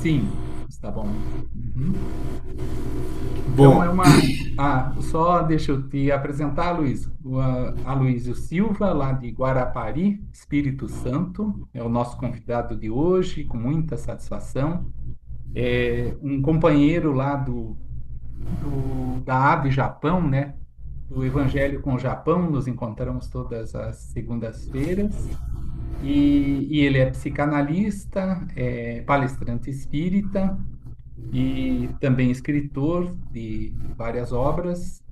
Sim, está bom. Uhum. Então é Bom, uma. Só deixa eu te apresentar, Luiz. O Aloysio Silva, lá de Guarapari, Espírito Santo, é o nosso convidado de hoje, com muita satisfação. É um companheiro lá da AVE Japão, né? Do Evangelho com o Japão, nos encontramos todas as segundas-feiras. E ele é psicanalista, é palestrante espírita e também escritor de várias obras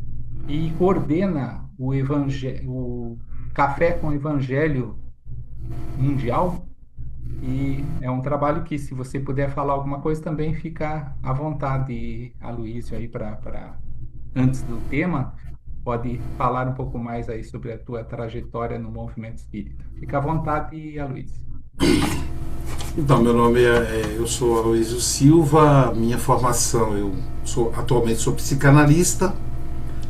e coordena o Café com Evangelho Mundial. E é um trabalho que, se você puder falar alguma coisa, também fica à vontade, Aloysio, aí antes do tema, pode falar um pouco mais aí sobre a tua trajetória no movimento espírita. Fica à vontade, Aloysio. então, meu nome eu sou Aloysio Silva, minha formação, atualmente sou psicanalista,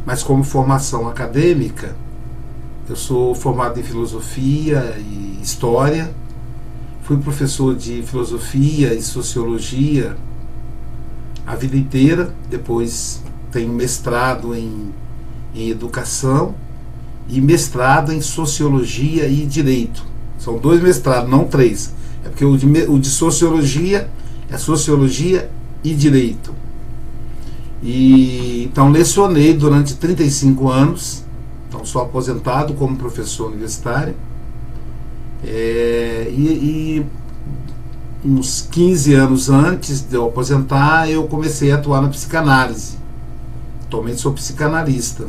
mas como formação acadêmica, eu sou formado em filosofia e história, fui professor de filosofia e sociologia a vida inteira, depois tenho mestrado em educação e mestrado em sociologia e direito. São dois mestrados, não três. É porque o de sociologia é sociologia e direito. E então lecionei durante 35 anos. Então sou aposentado como professor universitário. E uns 15 anos antes de eu aposentar, eu comecei a atuar na psicanálise. Atualmente sou psicanalista.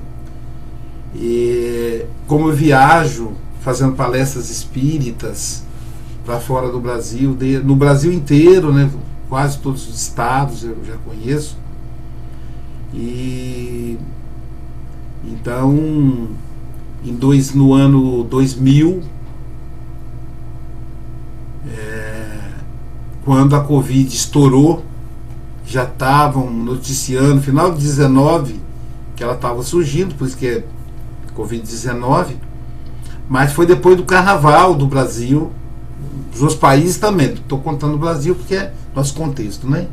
E como eu viajo fazendo palestras espíritas para fora do Brasil, no Brasil inteiro, né, quase todos os estados eu já conheço. E então, no ano 2000, quando a Covid estourou, já estavam noticiando, final de 19, que ela estava surgindo, por isso que é Covid-19, mas foi depois do Carnaval do Brasil, dos outros países também. Estou contando o Brasil porque é nosso contexto, né?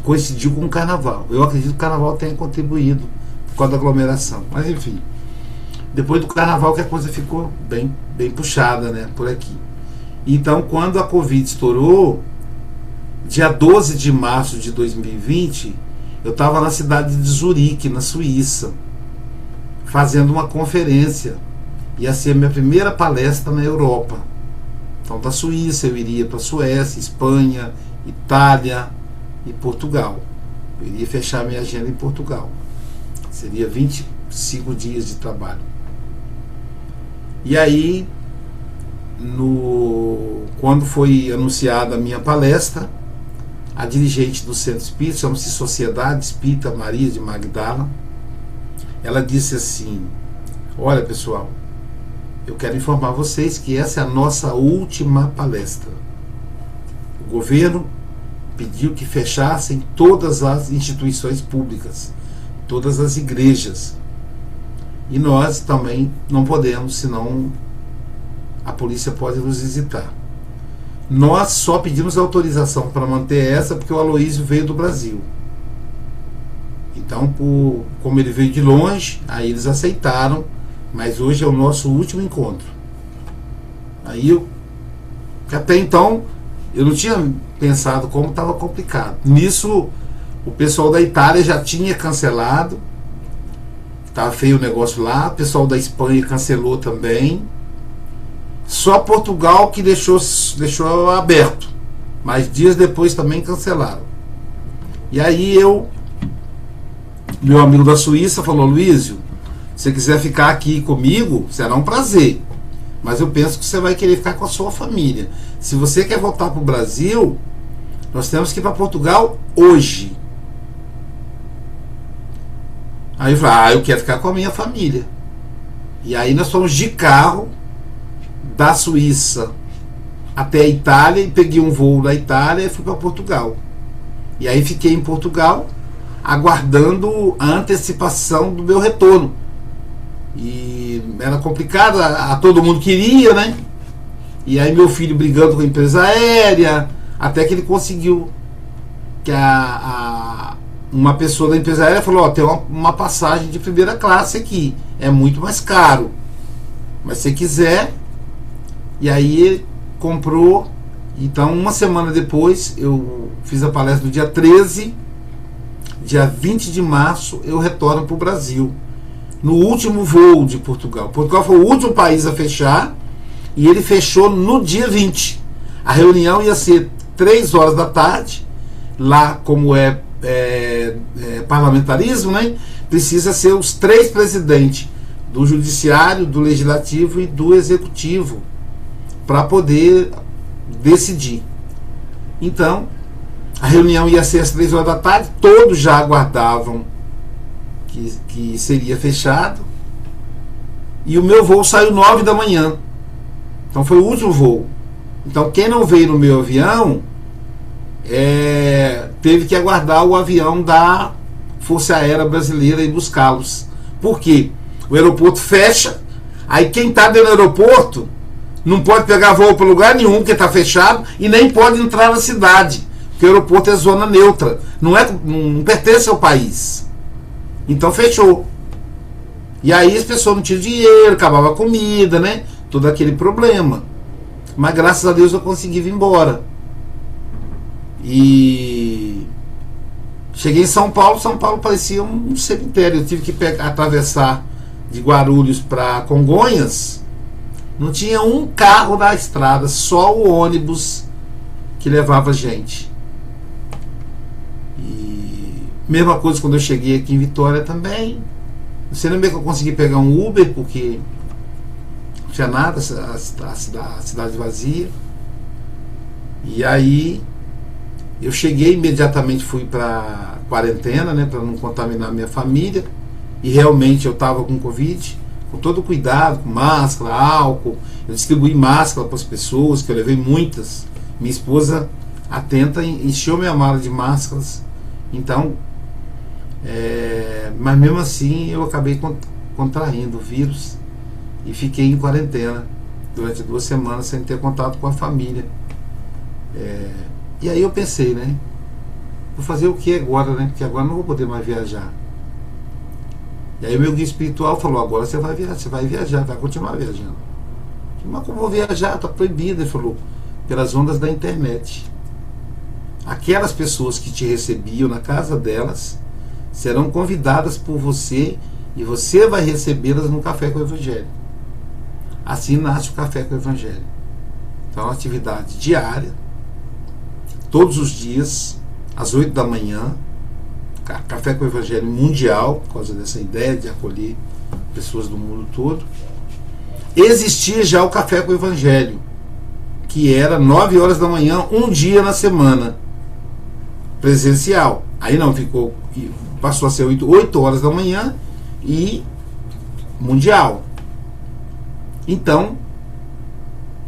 Coincidiu com o Carnaval. Eu acredito que o Carnaval tenha contribuído por causa da aglomeração. Mas enfim, depois do Carnaval que a coisa ficou bem puxada, né? Por aqui. Então, quando a Covid estourou, dia 12 de março de 2020, eu estava na cidade de Zurique, na Suíça, fazendo uma conferência. Ia ser a minha primeira palestra na Europa. Então, da Suíça eu iria para a Suécia, Espanha, Itália e Portugal. Eu iria fechar minha agenda em Portugal. Seria 25 dias de trabalho. E aí, quando foi anunciada a minha palestra, a dirigente do Centro Espírita, chama-se Sociedade Espírita Maria de Magdala, ela disse assim: olha, pessoal, eu quero informar vocês que essa é a nossa última palestra. O governo pediu que fechassem todas as instituições públicas, todas as igrejas. E nós também não podemos, senão a polícia pode nos visitar. Nós só pedimos autorização para manter essa porque o Aloysio veio do Brasil. Então, como ele veio de longe, aí eles aceitaram, mas hoje é o nosso último encontro. Aí até então, eu não tinha pensado como estava complicado. Nisso, o pessoal da Itália já tinha cancelado, estava feio o negócio lá, o pessoal da Espanha cancelou também. Só Portugal que deixou aberto, mas dias depois também cancelaram. E aí meu amigo da Suíça falou: Luísio, se você quiser ficar aqui comigo, será um prazer, mas eu penso que você vai querer ficar com a sua família. Se você quer voltar para o Brasil, nós temos que ir para Portugal hoje. Aí eu falei: eu quero ficar com a minha família. E aí nós fomos de carro da Suíça até a Itália e peguei um voo da Itália e fui para Portugal. E aí fiquei em Portugal aguardando a antecipação do meu retorno. E era complicado, a todo mundo queria, né? E aí meu filho brigando com a empresa aérea, até que ele conseguiu que uma pessoa da empresa aérea falou: ó, tem uma passagem de primeira classe aqui, é muito mais caro, mas se quiser. E aí ele comprou. Então, uma semana depois, eu fiz a palestra no dia 13, dia 20 de março eu retorno para o Brasil, no último voo de Portugal. Portugal foi o último país a fechar, e ele fechou no dia 20. A reunião ia ser 3 horas da tarde. Lá, como é parlamentarismo, né, precisa ser os 3 presidentes do judiciário, do legislativo e do executivo para poder decidir. Então, a reunião ia ser às 3 horas da tarde, todos já aguardavam que seria fechado, e o meu voo saiu 9 da manhã. Então foi o último voo. Então quem não veio no meu avião teve que aguardar o avião da Força Aérea Brasileira e buscá-los. Por quê? O aeroporto fecha, aí quem está dentro do aeroporto não pode pegar voo para lugar nenhum, porque está fechado, e nem pode entrar na cidade, porque o aeroporto é zona neutra, não pertence ao país. Então fechou. E aí as pessoas não tinham dinheiro, acabava a comida, né? Todo aquele problema. Mas graças a Deus eu consegui vir embora. E cheguei em São Paulo. São Paulo parecia um cemitério. Eu tive que atravessar de Guarulhos para Congonhas. Não tinha um carro na estrada, só o ônibus que levava gente. E mesma coisa quando eu cheguei aqui em Vitória também. Você lembra que eu consegui pegar um Uber, porque não tinha nada, a cidade vazia. E aí eu cheguei, imediatamente fui para quarentena, né, para não contaminar minha família. E realmente eu estava com Covid, com todo cuidado, com máscara, álcool. Eu distribuí máscara para as pessoas, que eu levei muitas. Minha esposa, atenta, encheu minha mala de máscaras. Então, mas mesmo assim eu acabei contraindo o vírus e fiquei em quarentena durante 2 semanas sem ter contato com a família. E aí eu pensei, né, vou fazer o que agora, né, porque agora não vou poder mais viajar. E aí o meu guia espiritual falou: agora você vai viajar, vai continuar viajando. Mas como eu vou viajar? Está proibido. Ele falou: pelas ondas da internet. Aquelas pessoas que te recebiam na casa delas serão convidadas por você, e você vai recebê-las no Café com o Evangelho. Assim nasce o Café com o Evangelho. Então é uma atividade diária, todos os dias, às 8 da manhã. Café com o Evangelho mundial, por causa dessa ideia de acolher pessoas do mundo todo. Existia já o Café com o Evangelho, que era 9 horas da manhã, um dia na semana, presencial. Aí não, passou a ser 8 horas da manhã e mundial. Então,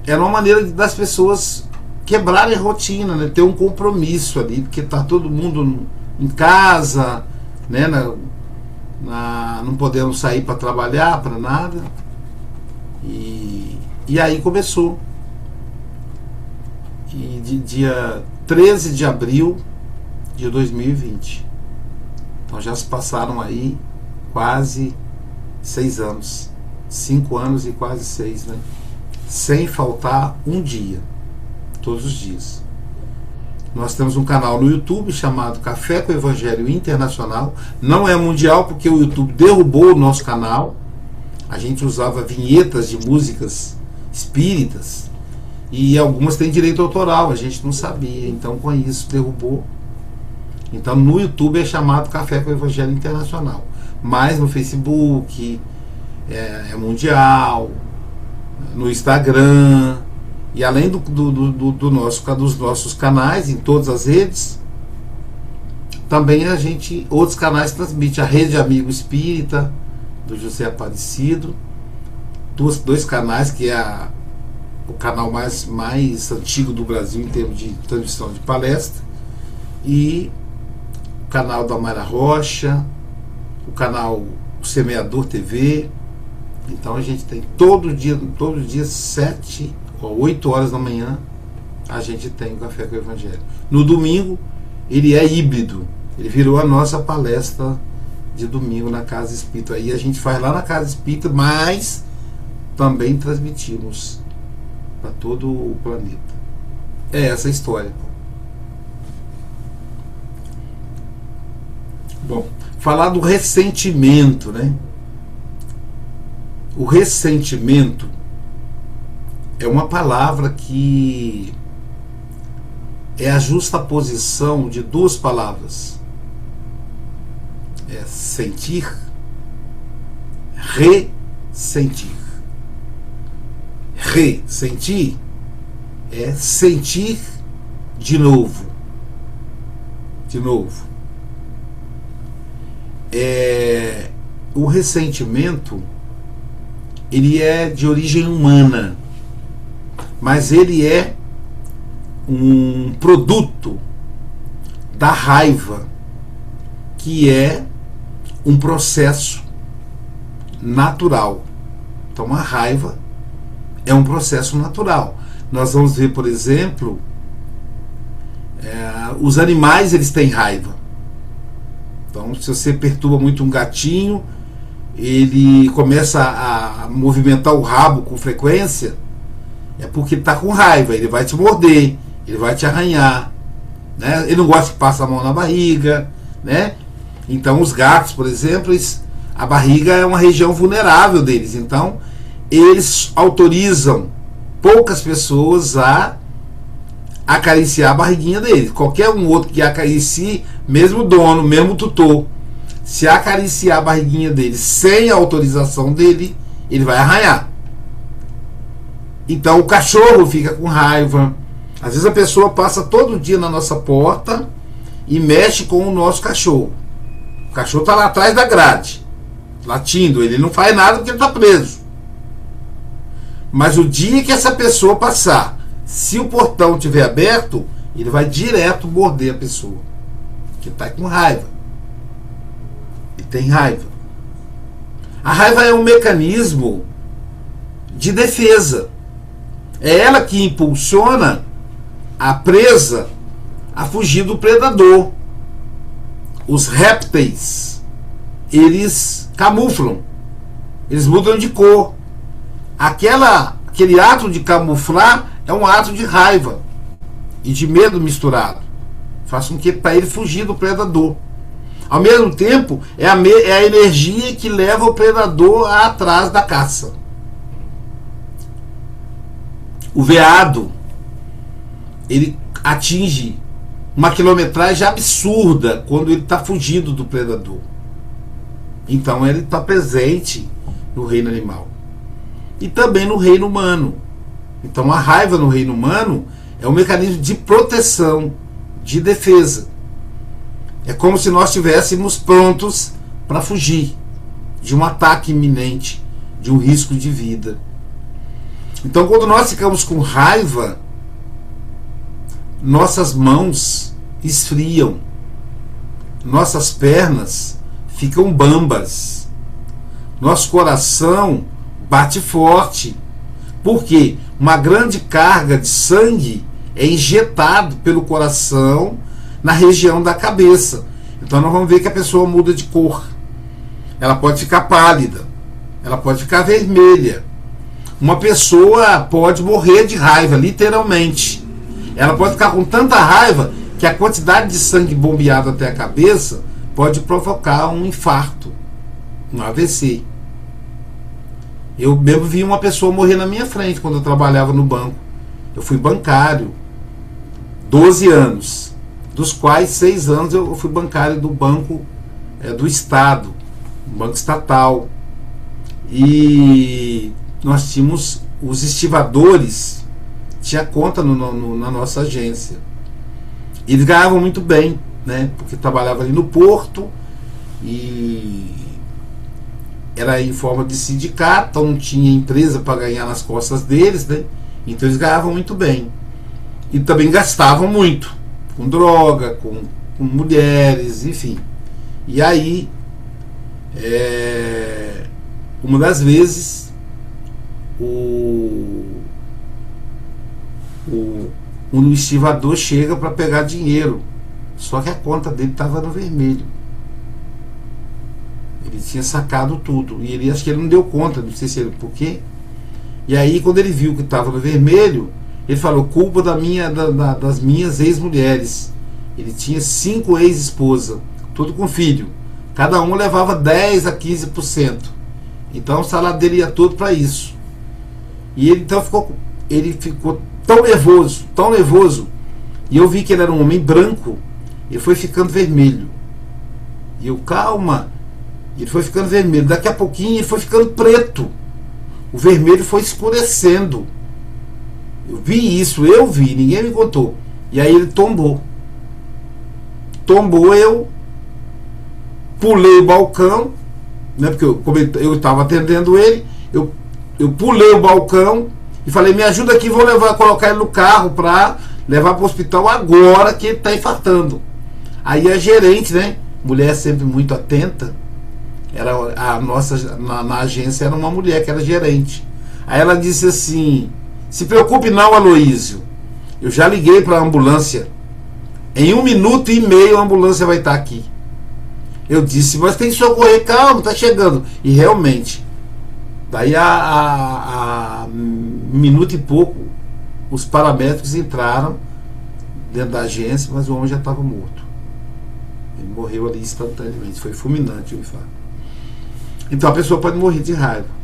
era uma maneira das pessoas quebrarem a rotina, né? Ter um compromisso ali, porque está todo mundo em casa, né? Não podemos sair para trabalhar, para nada. E aí começou. E dia 13 de abril de 2020. Então já se passaram aí quase 6 anos. 5 anos e quase 6, né? Sem faltar um dia. Todos os dias. Nós temos um canal no YouTube chamado Café com o Evangelho Internacional. Não é mundial, porque o YouTube derrubou o nosso canal. A gente usava vinhetas de músicas espíritas, e algumas têm direito autoral, a gente não sabia. Então com isso derrubou. Então no YouTube é chamado Café com o Evangelho Internacional. Mas no Facebook é mundial, no Instagram. E além dos nossos canais em todas as redes, também outros canais transmitem. A Rede Amigo Espírita, do José Aparecido, dois canais, que é o canal mais antigo do Brasil em termos de transmissão de palestra, e o canal da Mayra Rocha, o canal Semeador TV. Então a gente tem todo dia 8 horas da manhã, a gente tem o Café com o Evangelho. No domingo ele é híbrido. Ele virou a nossa palestra de domingo na Casa Espírita. Aí a gente faz lá na Casa Espírita, mas também transmitimos para todo o planeta. É essa a história. Bom, falar do ressentimento, né? O ressentimento é uma palavra que é a justaposição de duas palavras. É sentir, ressentir. Ressentir é sentir de novo. De novo. O ressentimento, ele é de origem humana, mas ele é um produto da raiva, que é um processo natural. Então a raiva é um processo natural. Nós vamos ver, por exemplo, os animais, eles têm raiva. Então, se você perturba muito um gatinho, ele começa a movimentar o rabo com frequência, é porque ele está com raiva. Ele vai te morder, ele vai te arranhar, né? Ele não gosta que passe a mão na barriga, né? Então os gatos, por exemplo, a barriga é uma região vulnerável deles. Então eles autorizam poucas pessoas a acariciar a barriguinha deles. Qualquer um outro que acaricie, mesmo dono, mesmo tutor, se acariciar a barriguinha dele sem a autorização dele, ele vai arranhar. Então o cachorro fica com raiva. Às vezes a pessoa passa todo dia na nossa porta e mexe com o nosso cachorro. O cachorro está lá atrás da grade, latindo. Ele não faz nada porque ele está preso. Mas o dia que essa pessoa passar, se o portão estiver aberto, ele vai direto morder a pessoa, que está com raiva. Ele tem raiva. A raiva é um mecanismo de defesa. É ela que impulsiona a presa a fugir do predador. Os répteis, eles camuflam, eles mudam de cor. Aquele ato de camuflar é um ato de raiva e de medo misturado. Faz com que para ele fugir do predador. Ao mesmo tempo, é a energia que leva o predador atrás da caça. O veado, ele atinge uma quilometragem absurda quando ele está fugindo do predador. Então ele está presente no reino animal e também no reino humano. Então a raiva no reino humano é um mecanismo de proteção, de defesa. É como se nós estivéssemos prontos para fugir de um ataque iminente, de um risco de vida. Então quando nós ficamos com raiva, nossas mãos esfriam, nossas pernas ficam bambas, nosso coração bate forte, porque uma grande carga de sangue é injetado pelo coração na região da cabeça. Então nós vamos ver que a pessoa muda de cor. Ela pode ficar pálida, ela pode ficar vermelha. Uma pessoa pode morrer de raiva, literalmente. Ela pode ficar com tanta raiva que a quantidade de sangue bombeado até a cabeça pode provocar um infarto, um AVC. Eu mesmo vi uma pessoa morrer na minha frente quando eu trabalhava no banco. Eu fui bancário 12 anos, dos quais 6 anos eu fui bancário do banco do Estado, um banco estatal. E nós tínhamos os estivadores, tinha conta na nossa agência. Eles ganhavam muito bem, né? Porque trabalhava ali no porto e era em forma de sindicato, então não tinha empresa para ganhar nas costas deles, né? Então eles ganhavam muito bem. E também gastavam muito, com droga, com mulheres, enfim. E aí, uma das vezes, um estivador chega para pegar dinheiro Só que a conta dele estava no vermelho. Ele tinha sacado tudo. E ele, acho que ele não deu conta, não sei se ele por quê. E aí, quando ele viu que estava no vermelho, ele falou: culpa das minhas ex-mulheres. Ele tinha 5 ex-esposas, tudo com filho. Cada um levava 10 a 15%. Então o salário dele ia todo para isso. E ele então ficou tão nervoso. E eu vi que ele era um homem branco. Ele foi ficando vermelho. E eu, calma. Ele foi ficando vermelho. Daqui a pouquinho ele foi ficando preto. O vermelho foi escurecendo. Eu vi, ninguém me contou. E aí ele tombou. Eu pulei o balcão, né, porque eu estava atendendo ele. Eu pulei o balcão e falei: me ajuda aqui, vou colocar ele no carro para levar para o hospital agora que ele está infartando. Aí a gerente, né, mulher sempre muito atenta, era a nossa, na agência era uma mulher que era gerente. Aí ela disse assim: se preocupe não, Aloísio, eu já liguei para a ambulância, em 1 minuto e meio a ambulância vai estar aqui. Eu disse: mas tem que socorrer, calma, está chegando. E realmente, daí a 1 minuto e pouco, os paramédicos entraram dentro da agência, mas o homem já estava morto. Ele morreu ali instantaneamente, foi fulminante o infarto. Então a pessoa pode morrer de raiva.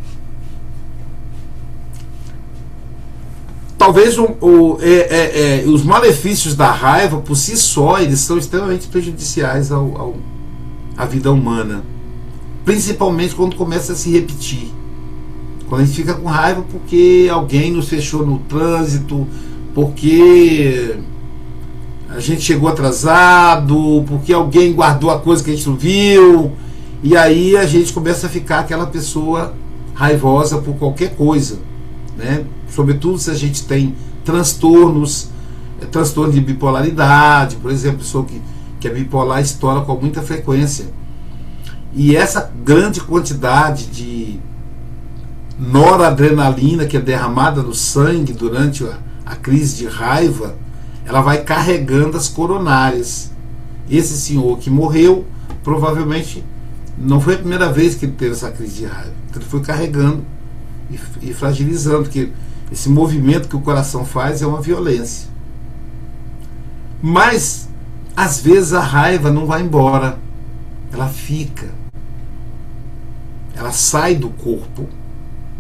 Talvez os malefícios da raiva por si só, eles são extremamente prejudiciais à vida humana, principalmente quando começa a se repetir. Quando a gente fica com raiva porque alguém nos fechou no trânsito, porque a gente chegou atrasado, porque alguém guardou a coisa que a gente não viu, e aí a gente começa a ficar aquela pessoa raivosa por qualquer coisa, né? Sobretudo se a gente tem transtorno de bipolaridade, por exemplo, pessoa que é bipolar estoura com muita frequência. E essa grande quantidade de noradrenalina que é derramada no sangue durante a crise de raiva, ela vai carregando as coronárias. Esse senhor que morreu, provavelmente não foi a primeira vez que ele teve essa crise de raiva. Então ele foi carregando e fragilizando, porque esse movimento que o coração faz é uma violência. Mas às vezes a raiva não vai embora, ela fica, ela sai do corpo,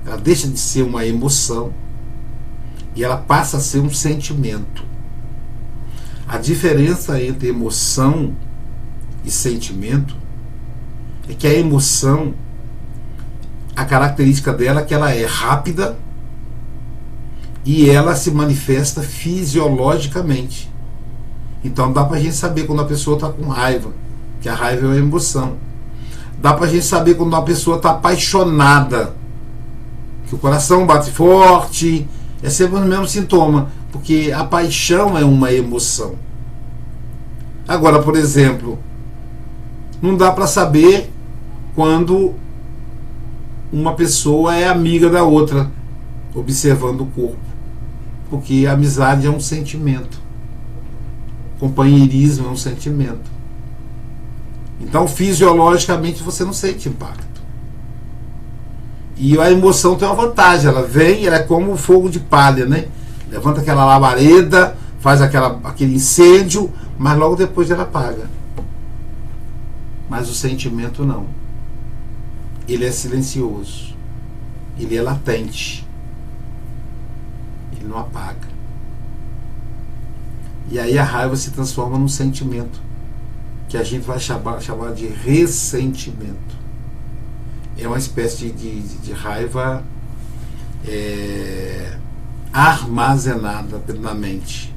ela deixa de ser uma emoção e ela passa a ser um sentimento. A diferença entre emoção e sentimento é que a emoção, a característica dela é que ela é rápida e ela se manifesta fisiologicamente. Então dá pra gente saber quando a pessoa está com raiva, que a raiva é uma emoção. Dá pra gente saber quando uma pessoa está apaixonada, que o coração bate forte, é sempre o mesmo sintoma, porque a paixão é uma emoção. Agora, por exemplo, não dá para saber quando uma pessoa é amiga da outra, observando o corpo, porque a amizade é um sentimento, companheirismo é um sentimento. Então fisiologicamente você não sente impacto. E a emoção tem uma vantagem, ela vem, ela é como o fogo de palha, né? Levanta aquela labareda, faz aquele incêndio, mas logo depois ela apaga. Mas o sentimento não. Ele é silencioso, ele é latente, ele não apaga. E aí a raiva se transforma num sentimento, que a gente vai chamar de ressentimento. É uma espécie de raiva armazenada na mente.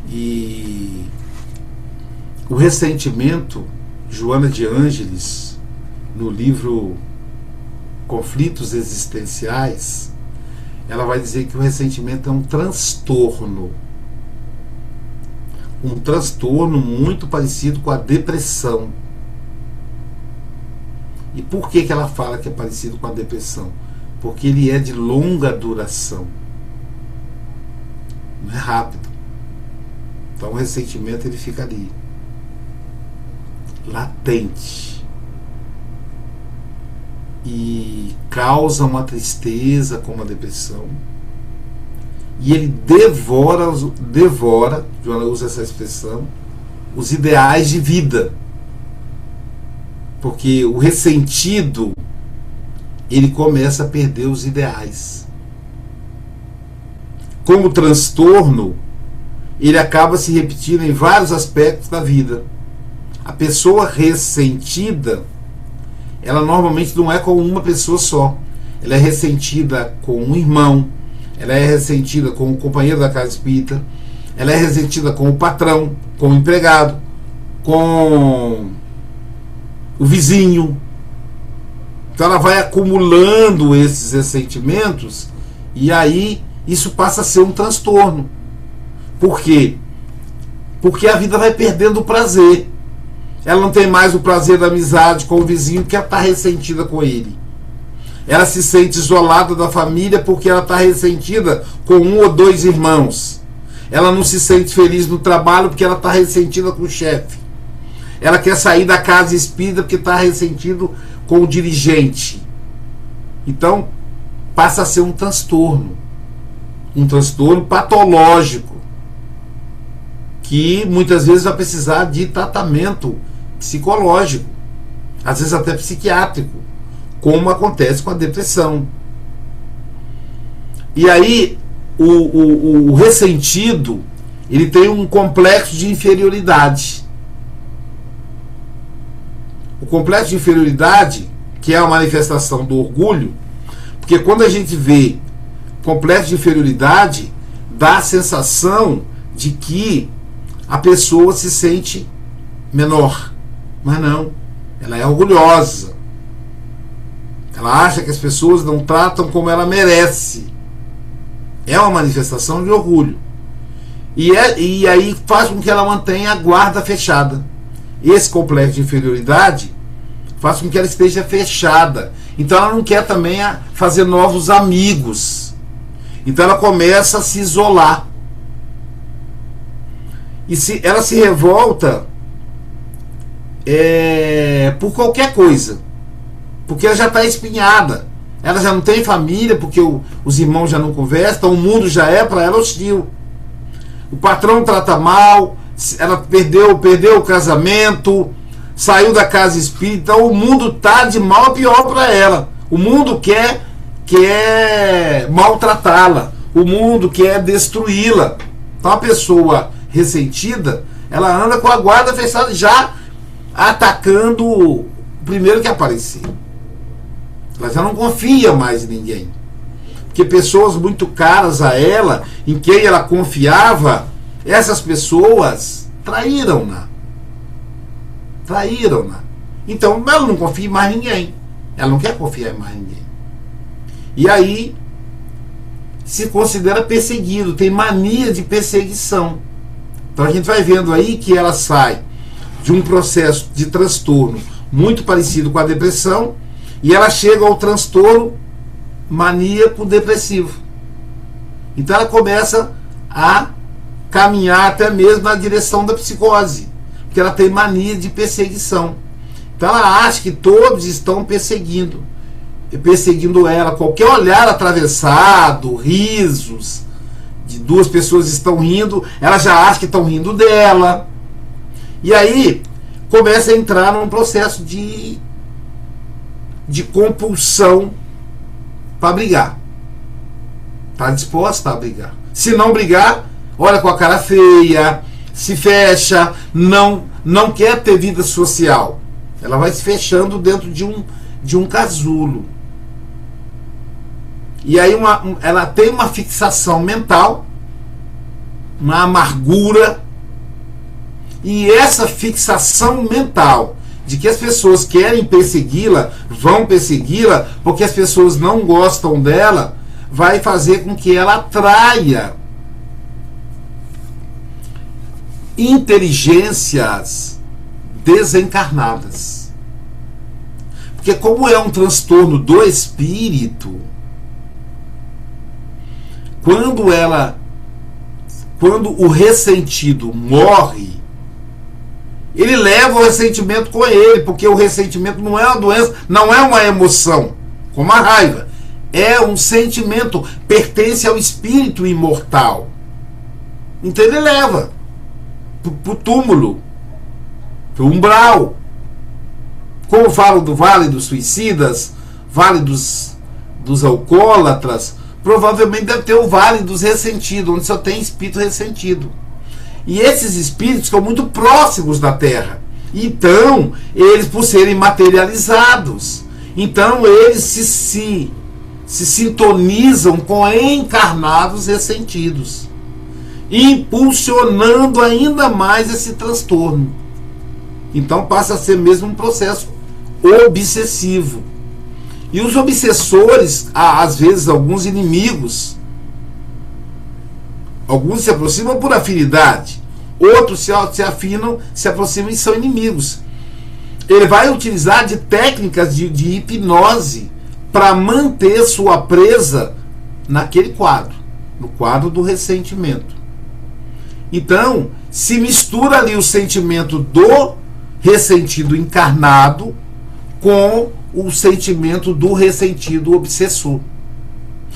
E o ressentimento, Joana de Ângeles, no livro Conflitos Existenciais, ela vai dizer que o ressentimento é um transtorno muito parecido com a depressão. E por que ela fala que é parecido com a depressão? Porque ele é de longa duração, não é rápido. Então o ressentimento ele fica ali, latente, e causa uma tristeza, como a depressão, e ele devora, Joana usa essa expressão, os ideais de vida, porque o ressentido ele começa a perder os ideais. Como transtorno, ele acaba se repetindo em vários aspectos da vida. A pessoa ressentida, ela normalmente não é com uma pessoa só. Ela é ressentida com um irmão, ela é ressentida com o companheiro da casa espírita, ela é ressentida com o patrão, com o empregado, com o vizinho. Então ela vai acumulando esses ressentimentos e aí isso passa a ser um transtorno. Por quê? Porque a vida vai perdendo o prazer. Ela não tem mais o prazer da amizade com o vizinho porque ela está ressentida com ele. Ela se sente isolada da família porque ela está ressentida com um ou dois irmãos. Ela não se sente feliz no trabalho porque ela está ressentida com o chefe. Ela quer sair da casa espírita porque está ressentido com o dirigente. Então passa a ser um transtorno patológico, que muitas vezes vai precisar de tratamento psicológico, às vezes até psiquiátrico, como acontece com a depressão. E aí o ressentido ele tem um complexo de inferioridade. O complexo de inferioridade, que é a manifestação do orgulho, porque quando a gente vê complexo de inferioridade, dá a sensação de que a pessoa se sente menor. Mas não, ela é orgulhosa. Ela acha que as pessoas não tratam como ela merece. É uma manifestação de orgulho. E aí faz com que ela mantenha a guarda fechada. Esse complexo de inferioridade faz com que ela esteja fechada. Então ela não quer também fazer novos amigos. Então ela começa a se isolar. E ela se revolta por qualquer coisa. Porque ela já está espinhada. Ela já não tem família, porque os irmãos já não conversam, o mundo já é para ela hostil. O patrão trata mal, ela perdeu o casamento, saiu da casa espírita, o mundo está de mal a pior para ela. O mundo quer maltratá-la, o mundo quer destruí-la. Então a pessoa ressentida, ela anda com a guarda fechada, já atacando o primeiro que aparecer. Ela já não confia mais em ninguém, porque pessoas muito caras a ela, em quem ela confiava, essas pessoas traíram-na. Então ela não confia em mais ninguém, ela não quer confiar em mais ninguém, e aí se considera perseguido, tem mania de perseguição. Então a gente vai vendo aí que ela sai de um processo de transtorno muito parecido com a depressão, e ela chega ao transtorno maníaco depressivo. Então ela começa a caminhar até mesmo na direção da psicose, porque ela tem mania de perseguição. Então ela acha que todos estão perseguindo ela. Qualquer olhar atravessado, risos de duas pessoas estão rindo, ela já acha que estão rindo dela. E aí começa a entrar num processo de compulsão para brigar. Está disposta a brigar. Se não brigar, olha com a cara feia, se fecha, não quer ter vida social. Ela vai se fechando dentro de um casulo. E aí ela tem uma fixação mental, uma amargura, e essa fixação mental de que as pessoas querem persegui-la, vão persegui-la, porque as pessoas não gostam dela, vai fazer com que ela atraia inteligências desencarnadas. Porque como é um transtorno do espírito, quando quando o ressentido morre, ele leva o ressentimento com ele, porque o ressentimento não é uma doença, não é uma emoção, como a raiva. É um sentimento, pertence ao espírito imortal. Então ele leva para o túmulo, para o umbral. Como falo do Vale dos Suicidas, Vale dos Alcoólatras, provavelmente deve ter o Vale dos Ressentidos, onde só tem espírito ressentido. E esses espíritos estão muito próximos da Terra. Então, eles, por serem materializados, então eles se sintonizam com encarnados ressentidos, impulsionando ainda mais esse transtorno. Então passa a ser mesmo um processo obsessivo. E os obsessores, às vezes alguns inimigos, alguns se aproximam por afinidade, outros se afinam, se aproximam e são inimigos. Ele vai utilizar de técnicas de hipnose para manter sua presa naquele quadro, no quadro do ressentimento. Então, se mistura ali o sentimento do ressentido encarnado com o sentimento do ressentido obsessor.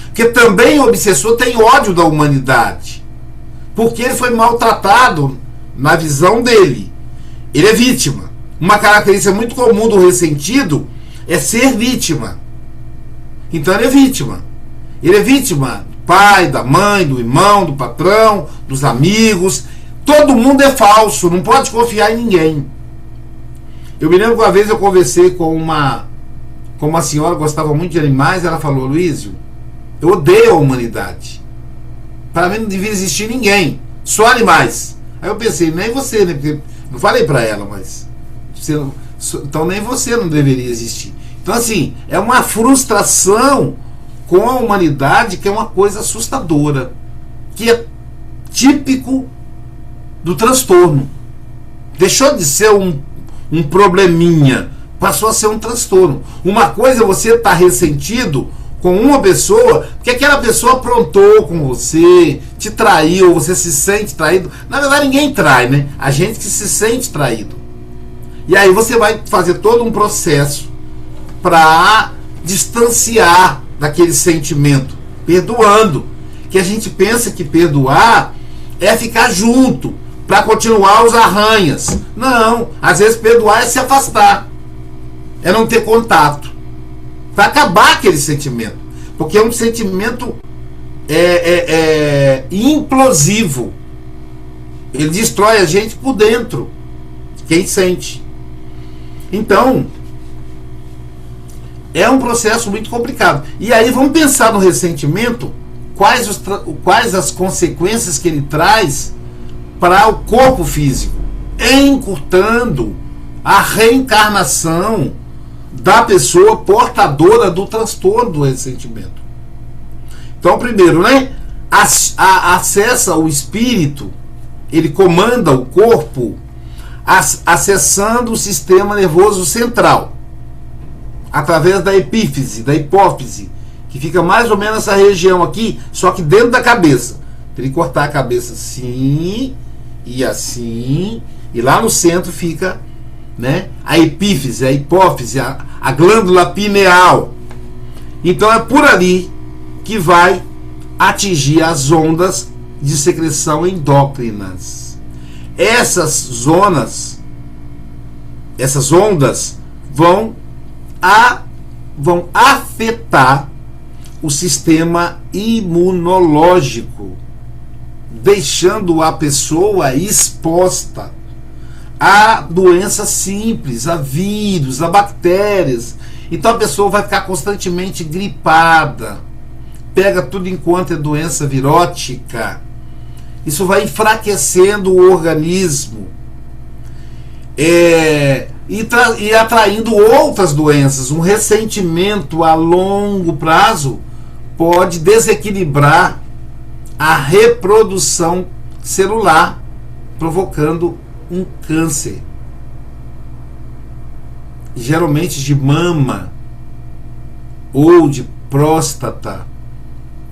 Porque também o obsessor tem ódio da humanidade, porque ele foi maltratado na visão dele. Ele é vítima. Uma característica muito comum do ressentido é ser vítima. Então ele é vítima. Ele é vítima do pai, da mãe, do irmão, do patrão, dos amigos. Todo mundo é falso, não pode confiar em ninguém. Eu me lembro que uma vez eu conversei com uma senhora que gostava muito de animais. Ela falou: Luísio, eu odeio a humanidade. Para mim não devia existir ninguém, só animais. Aí eu pensei, nem você, né? Porque não falei para ela, mas então nem você não deveria existir. Então assim, é uma frustração com a humanidade que é uma coisa assustadora, que é típico do transtorno. Deixou de ser um probleminha, passou a ser um transtorno. Uma coisa é você estar ressentido com uma pessoa, porque aquela pessoa aprontou com você, te traiu, você se sente traído. Na verdade ninguém trai, né? A gente que se sente traído. E aí você vai fazer todo um processo para distanciar daquele sentimento, perdoando. Que a gente pensa que perdoar é ficar junto para continuar os arranhas. Não, às vezes perdoar é se afastar, é não ter contato, para acabar aquele sentimento, porque é um sentimento implosivo. Ele destrói a gente por dentro, quem sente. Então é um processo muito complicado. E aí vamos pensar no ressentimento, quais as consequências que ele traz para o corpo físico, encurtando a reencarnação da pessoa portadora do transtorno do ressentimento. Então, primeiro, né, acessa o espírito, ele comanda o corpo, acessando o sistema nervoso central, através da epífise, da hipófise, que fica mais ou menos essa região aqui, só que dentro da cabeça. Tem que cortar a cabeça assim e assim, e lá no centro fica, né, a epífise, a hipófise, a glândula pineal. Então é por ali que vai atingir as ondas de secreção endócrinas. Essas ondas vão afetar o sistema imunológico, deixando a pessoa exposta a doenças simples, a vírus, a bactérias. Então a pessoa vai ficar constantemente gripada, pega tudo enquanto é doença virótica. Isso vai enfraquecendo o organismo e atraindo outras doenças. Um ressentimento a longo prazo pode desequilibrar a reprodução celular, provocando um câncer, geralmente de mama, ou de próstata,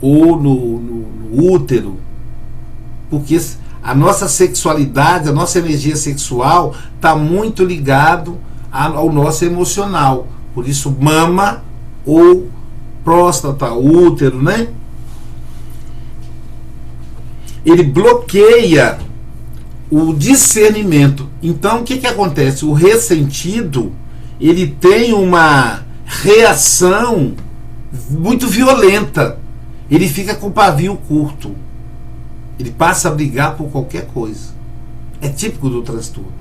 ou no útero. porque a nossa sexualidade, a nossa energia sexual está muito ligado ao nosso emocional. Por isso, mama ou próstata, útero, né? Ele bloqueia o discernimento. Então, o que acontece? O ressentido, ele tem uma reação muito violenta. Ele fica com o pavio curto. Ele passa a brigar por qualquer coisa. É típico do transtorno.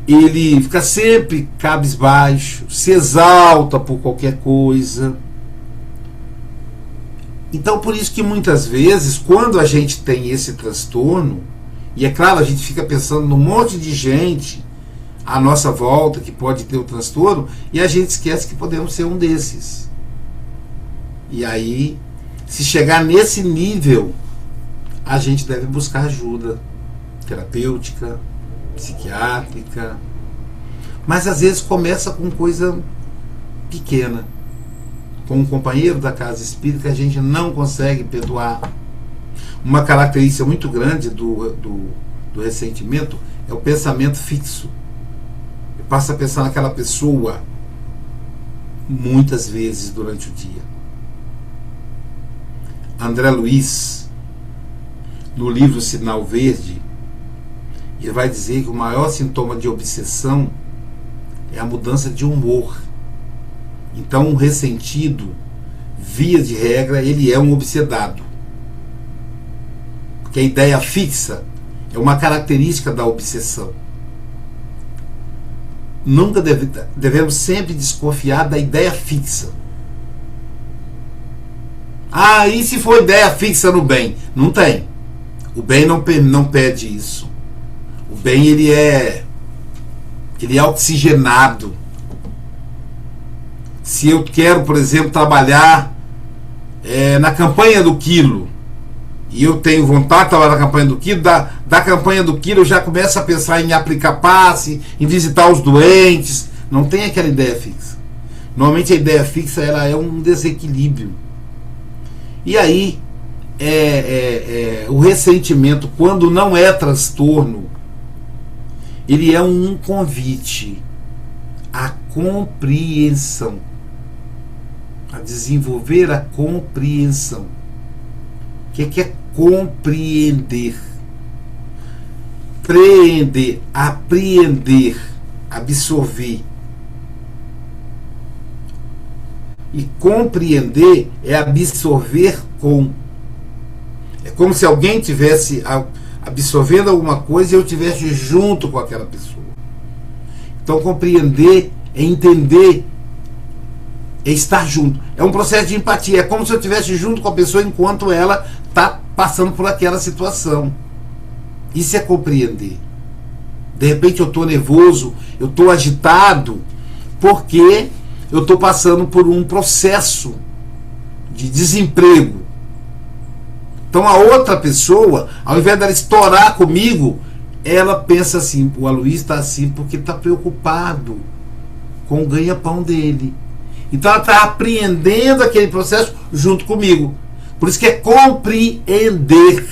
Ele fica sempre cabisbaixo, se exalta por qualquer coisa. Então, por isso que muitas vezes, quando a gente tem esse transtorno, e é claro, a gente fica pensando num monte de gente à nossa volta que pode ter o transtorno, e a gente esquece que podemos ser um desses. E aí, se chegar nesse nível, a gente deve buscar ajuda terapêutica, psiquiátrica. Mas às vezes começa com coisa pequena. Com um companheiro da casa espírita que a gente não consegue perdoar. Uma característica muito grande do ressentimento é o pensamento fixo. Eu passo a pensar naquela pessoa muitas vezes durante o dia. André Luiz, no livro Sinal Verde, ele vai dizer que o maior sintoma de obsessão é a mudança de humor. Então, um ressentido, via de regra, ele é um obsedado. Porque a ideia fixa é uma característica da obsessão. Nunca devemos sempre desconfiar da ideia fixa. Ah, e se for ideia fixa no bem? Não tem. O bem não pede isso. O bem, ele é oxigenado. Se eu quero, por exemplo, trabalhar na campanha do quilo, e eu tenho vontade de trabalhar na campanha do quilo, da campanha do quilo eu já começo a pensar em aplicar passe, em visitar os doentes. Não tem aquela ideia fixa. Normalmente a ideia fixa, ela é um desequilíbrio. E aí, o ressentimento, quando não é transtorno, ele é um convite à compreensão, a desenvolver a compreensão. O que é compreender? Preender, apreender, absorver. E compreender é absorver com. É como se alguém tivesse absorvendo alguma coisa e eu estivesse junto com aquela pessoa. Então, compreender é entender, é estar junto. É um processo de empatia. É como se eu estivesse junto com a pessoa enquanto ela está passando por aquela situação. Isso é compreender. De repente eu estou nervoso, eu estou agitado, porque eu estou passando por um processo de desemprego. Então a outra pessoa, ao invés dela estourar comigo, ela pensa assim: o Aloysio está assim porque está preocupado com o ganha-pão dele. Então ela está apreendendo aquele processo junto comigo. Por isso que é compreender.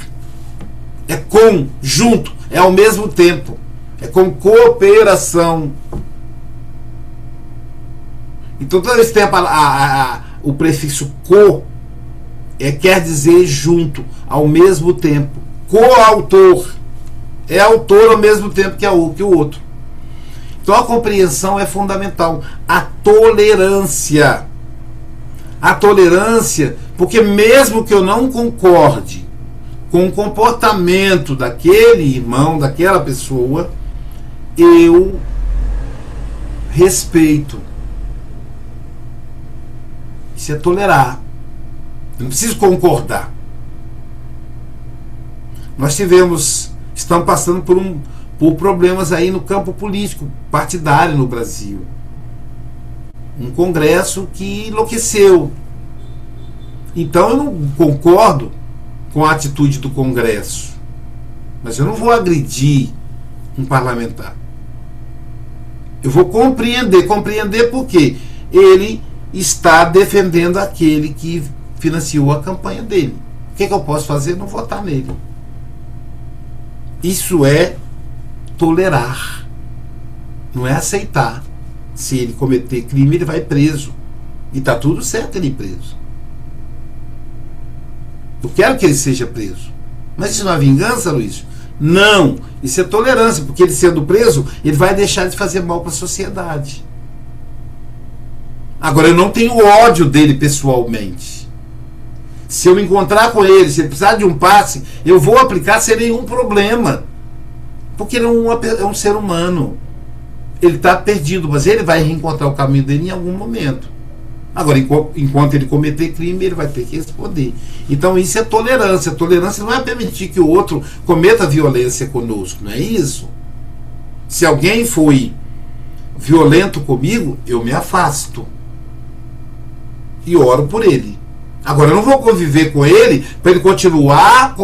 É com, junto, é ao mesmo tempo. É com cooperação. Então toda vez que tem o prefixo co, quer dizer junto, ao mesmo tempo. Coautor. É autor ao mesmo tempo que o outro. Então a compreensão é fundamental. A tolerância. A tolerância, porque mesmo que eu não concorde com o comportamento daquele irmão, daquela pessoa, eu respeito. Isso é tolerar. Eu não preciso concordar. Nós estamos passando por problemas aí no campo político, partidário no Brasil. Um congresso que enlouqueceu. Então eu não concordo com a atitude do congresso, mas eu não vou agredir um parlamentar. Eu vou compreender por quê? Ele está defendendo aquele que financiou a campanha dele. O que eu posso fazer? Não votar nele. Isso é tolerar, não é aceitar. Se ele cometer crime, ele vai preso. E está tudo certo ele ir preso. Eu quero que ele seja preso. Mas isso não é vingança, Luiz? Não, isso é tolerância, porque ele sendo preso, ele vai deixar de fazer mal para a sociedade. Agora, eu não tenho ódio dele pessoalmente. Se eu me encontrar com ele, se ele precisar de um passe, eu vou aplicar sem nenhum problema. Porque ele é um ser humano. Ele está perdido, mas ele vai reencontrar o caminho dele em algum momento. Agora, enquanto ele cometer crime, ele vai ter que responder. Então, isso é tolerância. Tolerância não é permitir que o outro cometa violência conosco, não é isso? Se alguém foi violento comigo, eu me afasto. E oro por ele. Agora, eu não vou conviver com ele para ele continuar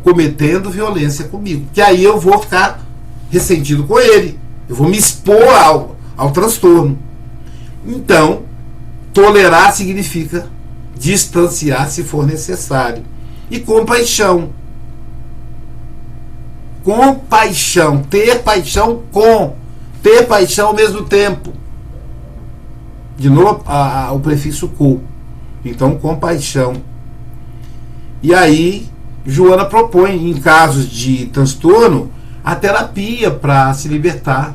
cometendo violência comigo. Que aí eu vou ficar ressentido com ele. Eu vou me expor ao transtorno. Então, tolerar significa distanciar se for necessário. E compaixão. Compaixão. Ter paixão com. Ter paixão ao mesmo tempo. De novo, o prefixo co. Então, compaixão. E aí, Joana propõe, em casos de transtorno, a terapia para se libertar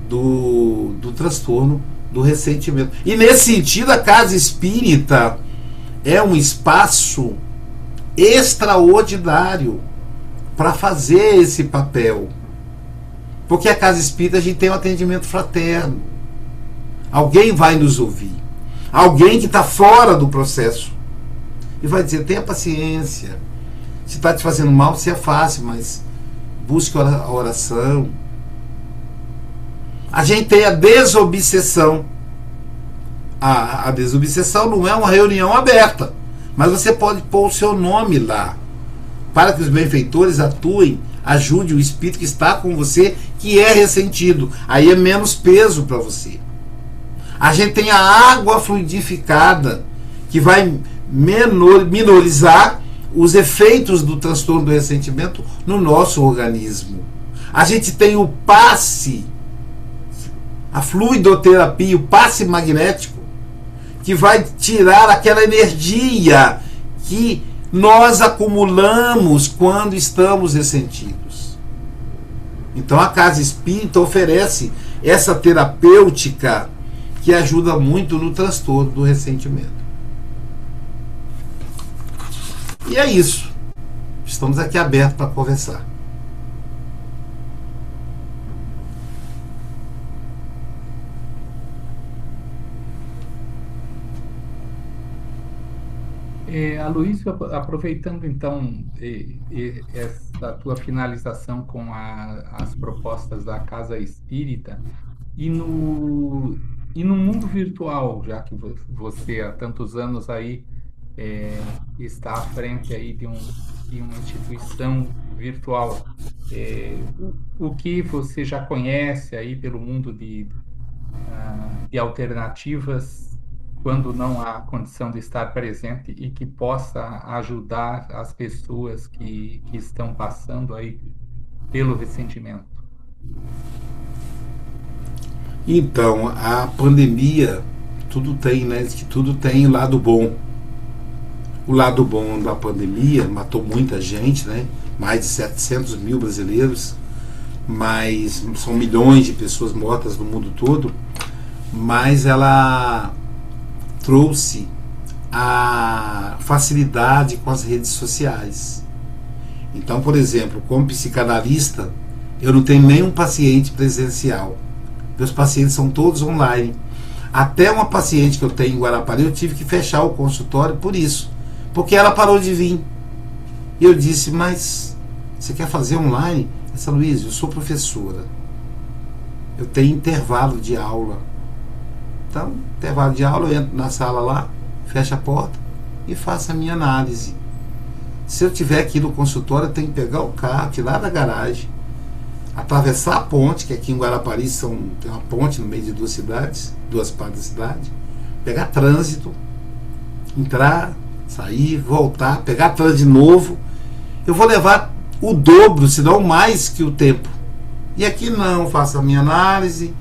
do transtorno, do ressentimento. E nesse sentido, a casa espírita é um espaço extraordinário para fazer esse papel. Porque a casa espírita a gente tem um atendimento fraterno. Alguém vai nos ouvir. Alguém que está fora do processo. E vai dizer, tenha paciência. Se está te fazendo mal, se é fácil, mas busque a oração. A gente tem a desobsessão. A desobsessão não é uma reunião aberta, mas você pode pôr o seu nome lá, para que os benfeitores atuem, ajude o espírito que está com você, que é ressentido. Aí é menos peso para você. A gente tem a água fluidificada, que vai minorizar os efeitos do transtorno do ressentimento no nosso organismo. A gente tem o passe, a fluidoterapia, o passe magnético, que vai tirar aquela energia que nós acumulamos quando estamos ressentidos. Então a casa espírita oferece essa terapêutica que ajuda muito no transtorno do ressentimento. E é isso. Estamos aqui abertos para conversar. Aloysio, aproveitando então essa tua finalização com as propostas da Casa Espírita, e no mundo virtual, já que você há tantos anos aí está à frente aí de uma instituição virtual, o que você já conhece aí pelo mundo de alternativas, quando não há condição de estar presente e que possa ajudar as pessoas que estão passando aí pelo ressentimento? Então, a pandemia, tudo tem, né? Que tudo tem o lado bom. O lado bom da pandemia matou muita gente, né? Mais de 700 mil brasileiros, mas são milhões de pessoas mortas no mundo todo, mas ela trouxe a facilidade com as redes sociais. Então, por exemplo, como psicanalista, eu não tenho nenhum paciente presencial. Meus pacientes são todos online. Até uma paciente que eu tenho em Guarapari, eu tive que fechar o consultório por isso, porque ela parou de vir. E eu disse, mas você quer fazer online? Essa Luiz, eu sou professora, eu tenho intervalo de aula. Então, intervalo de aula, eu entro na sala lá, fecho a porta e faço a minha análise. Se eu estiver aqui no consultório, eu tenho que pegar o carro, aqui lá da garagem, atravessar a ponte, que aqui em Guarapari tem uma ponte no meio de duas partes da cidade, pegar trânsito, entrar, sair, voltar, pegar a tela de novo. Eu vou levar o dobro, se não mais que o tempo. E aqui não, faço a minha análise,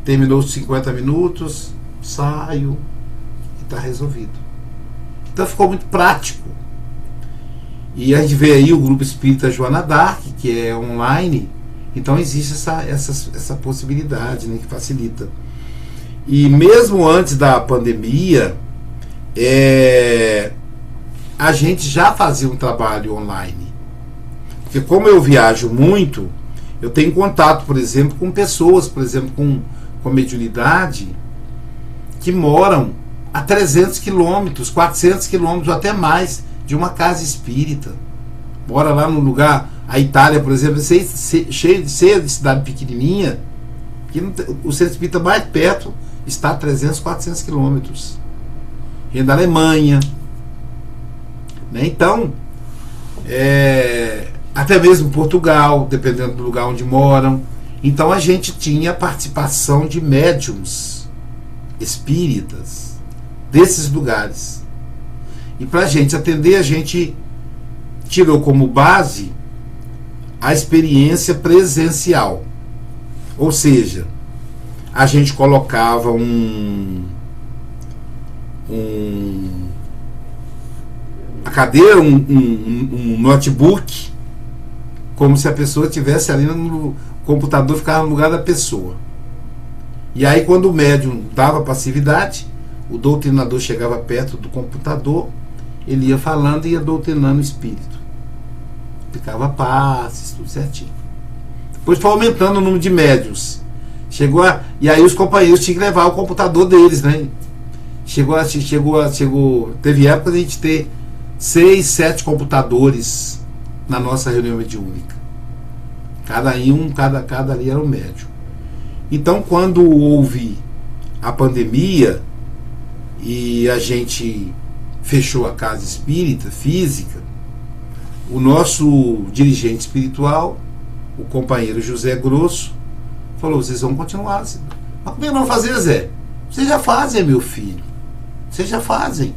terminou os 50 minutos, saio e está resolvido. Então ficou muito prático. E a gente vê aí o Grupo Espírita Joana d'Arc, que é online, então existe essa possibilidade, né, que facilita. E mesmo antes da pandemia, a gente já fazia um trabalho online. Porque como eu viajo muito, eu tenho contato, por exemplo, com pessoas, por exemplo, com mediunidade, que moram a 300 quilômetros, 400 quilômetros, até mais, de uma casa espírita. Mora lá num lugar, a Itália, por exemplo, cheia de cidade pequenininha, que o centro espírita mais perto está a 300, 400 quilômetros. E da Alemanha. Né? Então, até mesmo Portugal, dependendo do lugar onde moram. Então a gente tinha participação de médiums espíritas desses lugares. E para a gente atender, a gente tirou como base a experiência presencial. Ou seja, a gente colocava a cadeira, um notebook, como se a pessoa estivesse ali no computador, ficava no lugar da pessoa. E aí, quando o médium dava passividade, o doutrinador chegava perto do computador, ele ia falando e ia doutrinando o espírito. Ficava passes, tudo certinho. Depois foi aumentando o número de médiuns. E aí os companheiros tinham que levar o computador deles, né? Teve época de a gente ter 6, 7 computadores na nossa reunião mediúnica. Cada ali era um médium. Então, quando houve a pandemia e a gente fechou a casa espírita física, o nosso dirigente espiritual, o companheiro José Grosso, falou: vocês vão continuar. Mas como é que não fazer, Zé? Vocês já fazem, meu filho. Vocês já fazem.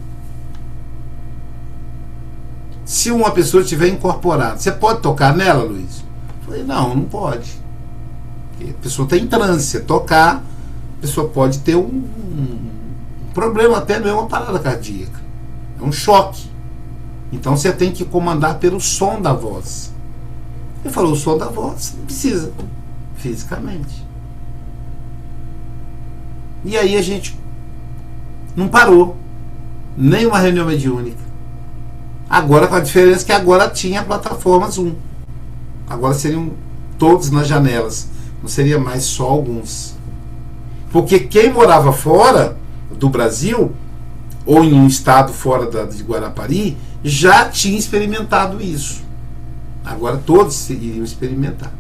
Se uma pessoa estiver incorporada, você pode tocar nela, Luiz? Eu falei: não pode. Porque a pessoa está em transe. Se tocar, a pessoa pode ter um problema, até não é uma parada cardíaca. É um choque. Então você tem que comandar pelo som da voz. Ele falou: o som da voz não precisa, fisicamente. E aí a gente não parou. Nem uma reunião mediúnica. Agora, com a diferença que agora tinha a plataforma Zoom. Agora seriam todos nas janelas. Não seria mais só alguns. Porque quem morava fora do Brasil, ou em um estado fora de Guarapari, já tinha experimentado isso. Agora todos iriam experimentar.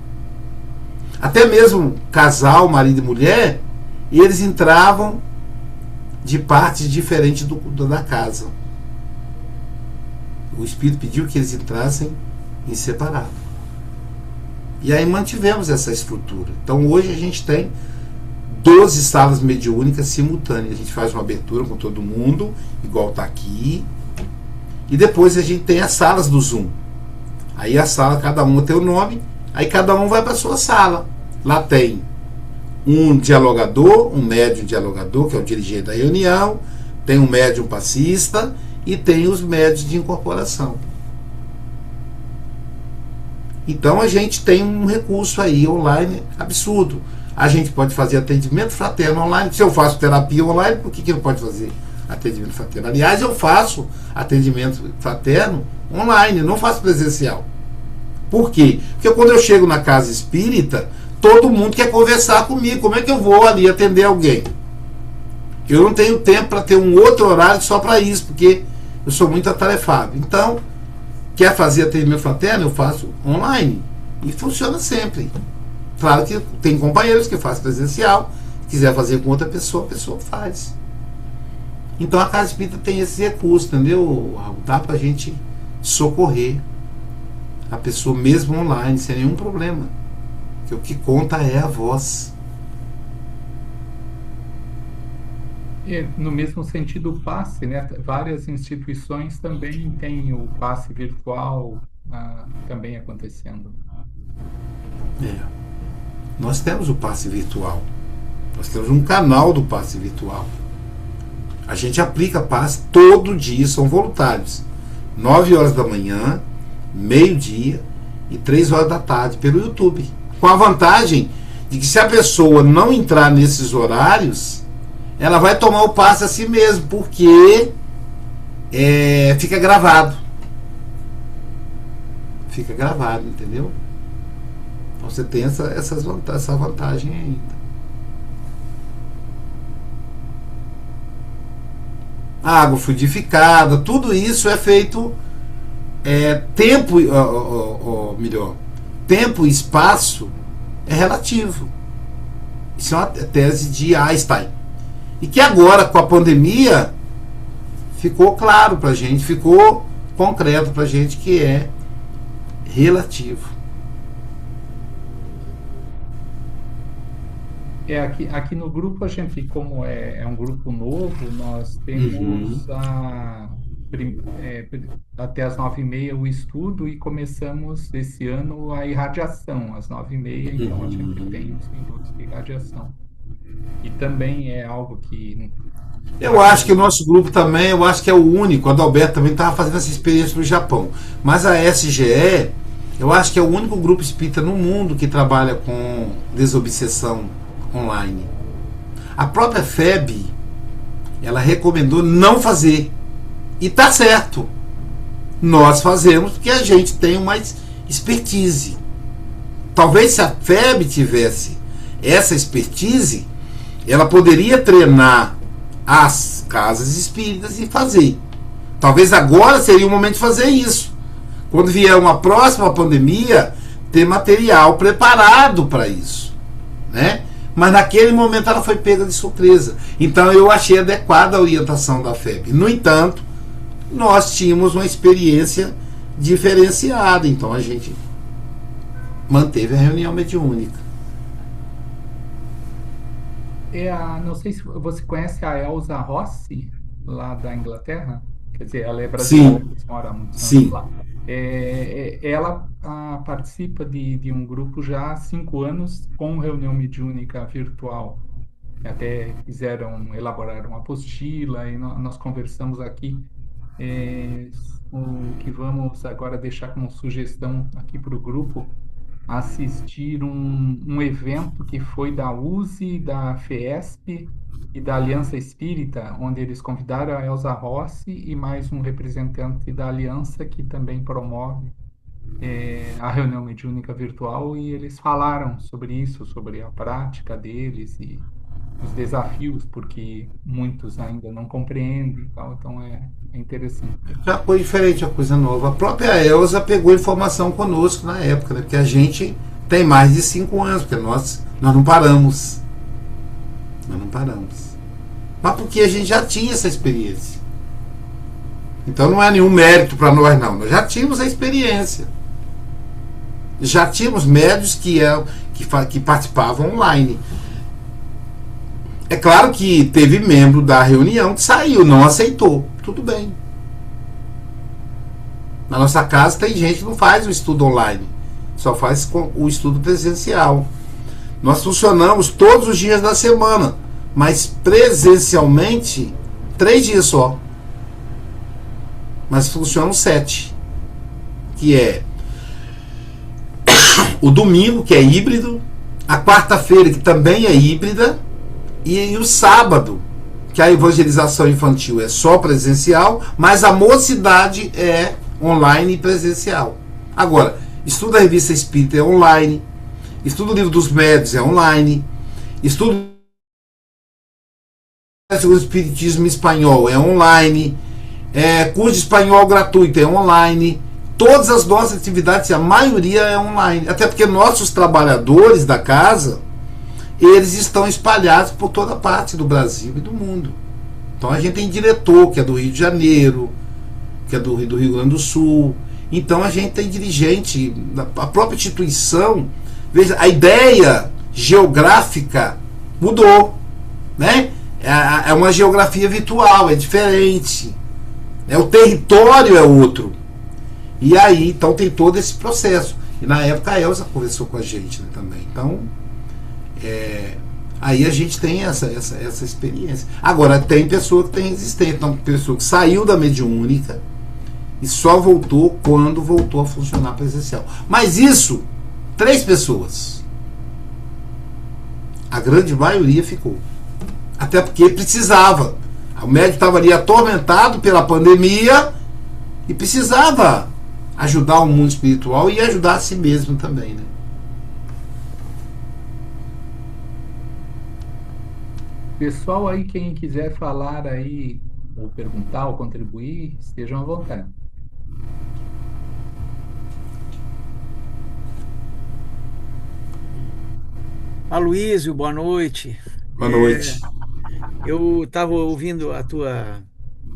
Até mesmo casal, marido e mulher, eles entravam de partes diferentes da casa. O Espírito pediu que eles entrassem em separado. E aí mantivemos essa estrutura. Então hoje a gente tem 12 salas mediúnicas simultâneas. A gente faz uma abertura com todo mundo, igual está aqui. E depois a gente tem as salas do Zoom. Aí a sala, cada uma tem o nome, aí cada um vai para a sua sala. Lá tem um dialogador, um médium dialogador, que é o dirigente da reunião, tem um médium passista e tem os médios de incorporação. Então a gente tem um recurso aí online absurdo. A gente pode fazer atendimento fraterno online. Se eu faço terapia online, por que não pode fazer atendimento fraterno? Aliás, eu faço atendimento fraterno online, não faço presencial. Por quê? Porque quando eu chego na casa espírita, todo mundo quer conversar comigo. Como é que eu vou ali atender alguém? Eu não tenho tempo para ter um outro horário só para isso, porque eu sou muito atarefado. Então, quer fazer atendimento fraterno? Eu faço online. E funciona sempre. Claro que tem companheiros que fazem presencial. Quiser fazer com outra pessoa, a pessoa faz. Então a casa espírita tem esse recurso, entendeu? Dá pra gente socorrer a pessoa mesmo online, sem nenhum problema. Porque o que conta é a voz. No mesmo sentido, o passe, né? Várias instituições também têm o passe virtual, também acontecendo. É. Nós temos o passe virtual. Nós temos um canal do passe virtual. A gente aplica passe todo dia, são voluntários. 9 horas da manhã, meio-dia e 3 horas da tarde pelo YouTube. Com a vantagem de que se a pessoa não entrar nesses horários, ela vai tomar o passe a si mesmo, porque fica gravado. Fica gravado, entendeu? Então você tem essa vantagem ainda. Água fluidificada, tudo isso é feito tempo, melhor, tempo e espaço é relativo. Isso é uma tese de Einstein. E que agora, com a pandemia, ficou claro pra gente, ficou concreto pra gente que é relativo. Aqui no grupo, a gente, como é um grupo novo, nós Uhum. temos até as 9h30 o estudo e começamos esse ano a irradiação, às 9h30, então a gente tem os minutos de irradiação. E também é algo que Eu acho que o aqui, nosso grupo também, eu acho que é o único. O Adalberto também estava fazendo essa experiência no Japão. Mas a SGE, eu acho que é o único grupo espírita no mundo que trabalha com desobsessão online. A própria FEB, ela recomendou não fazer. E tá certo. Nós fazemos porque a gente tem uma expertise. Talvez se a FEB tivesse essa expertise, ela poderia treinar as casas espíritas e fazer. Talvez agora seria o momento de fazer isso. Quando vier uma próxima pandemia, ter material preparado para isso, né? Mas naquele momento ela foi pega de surpresa. Então eu achei adequada a orientação da FEB. No entanto, nós tínhamos uma experiência diferenciada, então a gente manteve a reunião mediúnica. não sei se você conhece a Elsa Rossi, lá da Inglaterra. Quer dizer, ela é brasileira, Sim, mas mora há muitos anos sim. lá. Ela participa de um grupo já há 5 anos com reunião mediúnica virtual. Até fizeram, elaborar uma apostila e nós conversamos aqui. é, o que vamos agora deixar como sugestão aqui para o grupo, assistir um evento que foi da USE, da FESP e da Aliança Espírita, onde eles convidaram a Elza Rossi e mais um representante da Aliança que também promove a reunião mediúnica virtual, e eles falaram sobre isso, sobre a prática deles e os desafios, porque muitos ainda não compreendem e tal, então é interessante. Já foi diferente, a coisa nova. A própria Elsa pegou informação conosco na época, né? Porque a gente tem mais de 5 anos, porque nós não paramos. Nós não paramos. Mas porque a gente já tinha essa experiência. Então não é nenhum mérito para nós, não. Nós já tínhamos a experiência. Já tínhamos médios que participavam online. É claro que teve membro da reunião que saiu, não aceitou. Tudo bem. Na nossa casa tem gente que não faz o estudo online, só faz o estudo presencial. Nós funcionamos todos os dias da semana, mas presencialmente 3 dias só. Mas funcionam 7, que é o domingo, que é híbrido, a quarta-feira, que também é híbrida, e o sábado, que a evangelização infantil é só presencial, mas a mocidade é online e presencial. Agora, estudo da revista Espírita é online, estudo do livro dos médios é online, estudo do Espiritismo espanhol é online, curso de espanhol gratuito é online, todas as nossas atividades, a maioria é online, até porque nossos trabalhadores da casa, eles estão espalhados por toda parte do Brasil e do mundo. Então a gente tem diretor que é do Rio de Janeiro, que é do Rio Grande do Sul. Então a gente tem dirigente, a própria instituição. Veja, a ideia geográfica mudou, né? É uma geografia virtual, é diferente. O território é outro. E aí, então, tem todo esse processo. E na época a Elza conversou com a gente, né, também. Então, aí a gente tem essa experiência. Agora, tem pessoa que tem resistência. Então, pessoa que saiu da mediúnica e só voltou quando voltou a funcionar presencial. Mas isso, 3 pessoas. A grande maioria ficou. Até porque precisava. O médico estava ali atormentado pela pandemia e precisava ajudar o mundo espiritual e ajudar a si mesmo também, né? Pessoal aí, quem quiser falar aí, ou perguntar, ou contribuir, estejam à vontade. Aloísio, boa noite. Boa noite. Eu estava ouvindo a tua,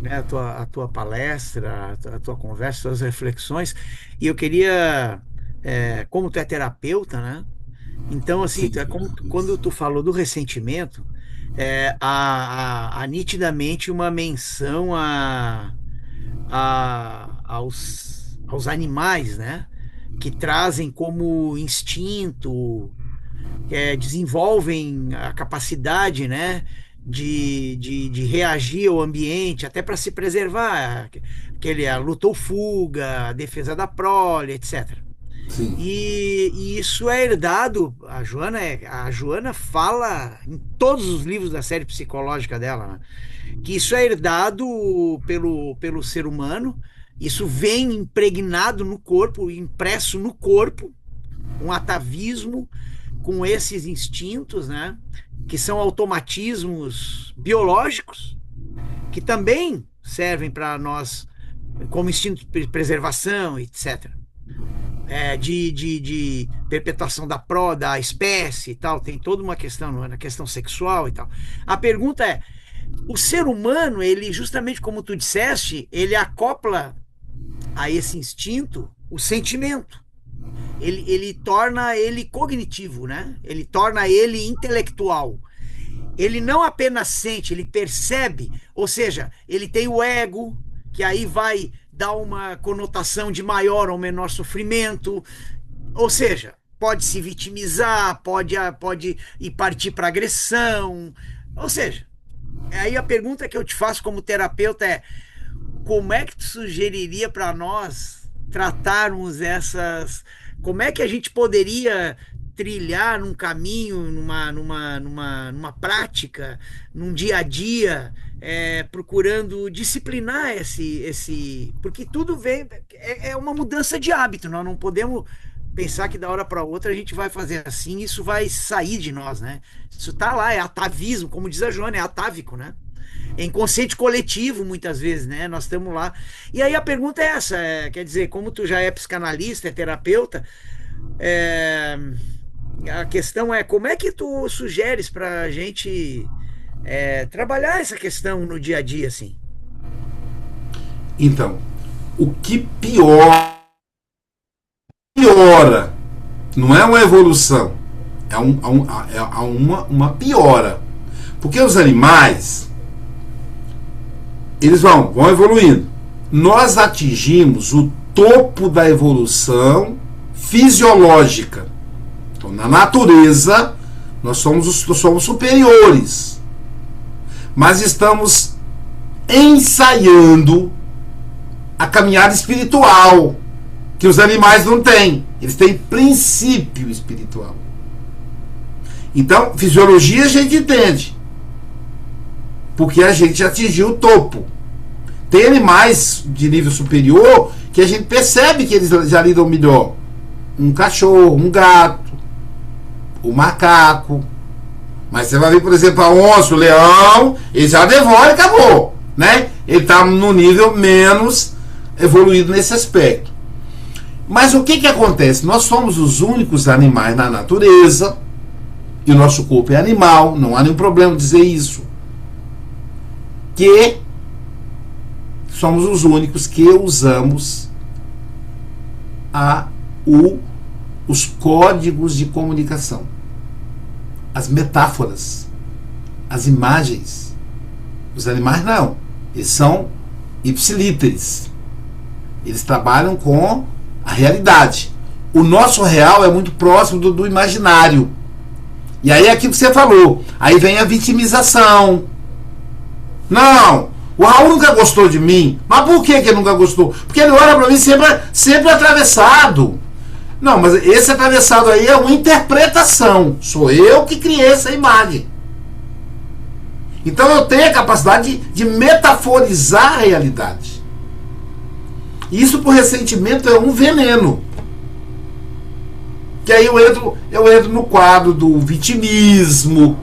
né, a tua palestra, a tua conversa, suas reflexões, e eu queria, como tu é terapeuta, né? Então, assim, Sim. quando tu falou do ressentimento, há nitidamente uma menção aos animais, né? Que trazem como instinto, desenvolvem a capacidade, né, de reagir ao ambiente, até para se preservar, a luta ou fuga, a defesa da prole, etc. Sim. E isso é herdado. A Joana fala em todos os livros da série psicológica dela, né, que isso é herdado pelo ser humano. Isso vem impregnado no corpo, impresso no corpo, um atavismo com esses instintos, né? Que são automatismos biológicos, que também servem para nós como instinto de preservação, etc. De perpetuação da espécie e tal, tem toda uma questão, na questão sexual e tal. A pergunta é, o ser humano, ele, justamente como tu disseste, ele acopla a esse instinto o sentimento. Ele torna ele cognitivo, né? Ele torna ele intelectual. Ele não apenas sente, ele percebe, ou seja, ele tem o ego, que aí vai dar uma conotação de maior ou menor sofrimento, ou seja, pode se vitimizar, pode ir partir para agressão, ou seja, aí a pergunta que eu te faço como terapeuta é: como é que tu sugeriria para nós tratarmos essas. Como é que a gente poderia trilhar num caminho, numa prática, num dia a dia, procurando disciplinar esse. Porque tudo vem. É uma mudança de hábito, nós não podemos pensar que da hora para outra a gente vai fazer assim, isso vai sair de nós, né? Isso tá lá, é atavismo, como diz a Joana, é atávico, né? É inconsciente coletivo, muitas vezes, né? Nós estamos lá. E aí a pergunta é essa, quer dizer, como tu já é psicanalista, é terapeuta, a questão é como é que tu sugeres para a gente trabalhar essa questão no dia a dia, assim? Então, o que piora não é uma evolução, é uma piora. Porque os animais, eles vão evoluindo. Nós atingimos o topo da evolução fisiológica. Então, na natureza, nós somos superiores. Mas estamos ensaiando a caminhada espiritual, que os animais não têm. Eles têm princípio espiritual. Então, fisiologia a gente entende, porque a gente atingiu o topo. Tem animais de nível superior que a gente percebe que eles já lidam melhor. Um cachorro, um gato, o macaco. Mas você vai ver, por exemplo, a onça, o leão, ele já devora e acabou, né? Ele está no nível menos evoluído nesse aspecto. Mas o que acontece? Nós somos os únicos animais na natureza, e o nosso corpo é animal, não há nenhum problema dizer isso, que somos os únicos que usamos os códigos de comunicação, as metáforas, as imagens. Os animais não. Eles são ipsilíteres. Eles trabalham com a realidade. O nosso real é muito próximo do imaginário. E aí é aquilo que você falou. Aí vem a vitimização. Não, o Raul nunca gostou de mim. Mas por que ele nunca gostou? Porque ele olha pra mim sempre atravessado. Não, mas esse atravessado aí é uma interpretação. Sou eu que criei essa imagem. Então eu tenho a capacidade de metaforizar a realidade. Isso por ressentimento é um veneno. Que aí eu entro no quadro do vitimismo,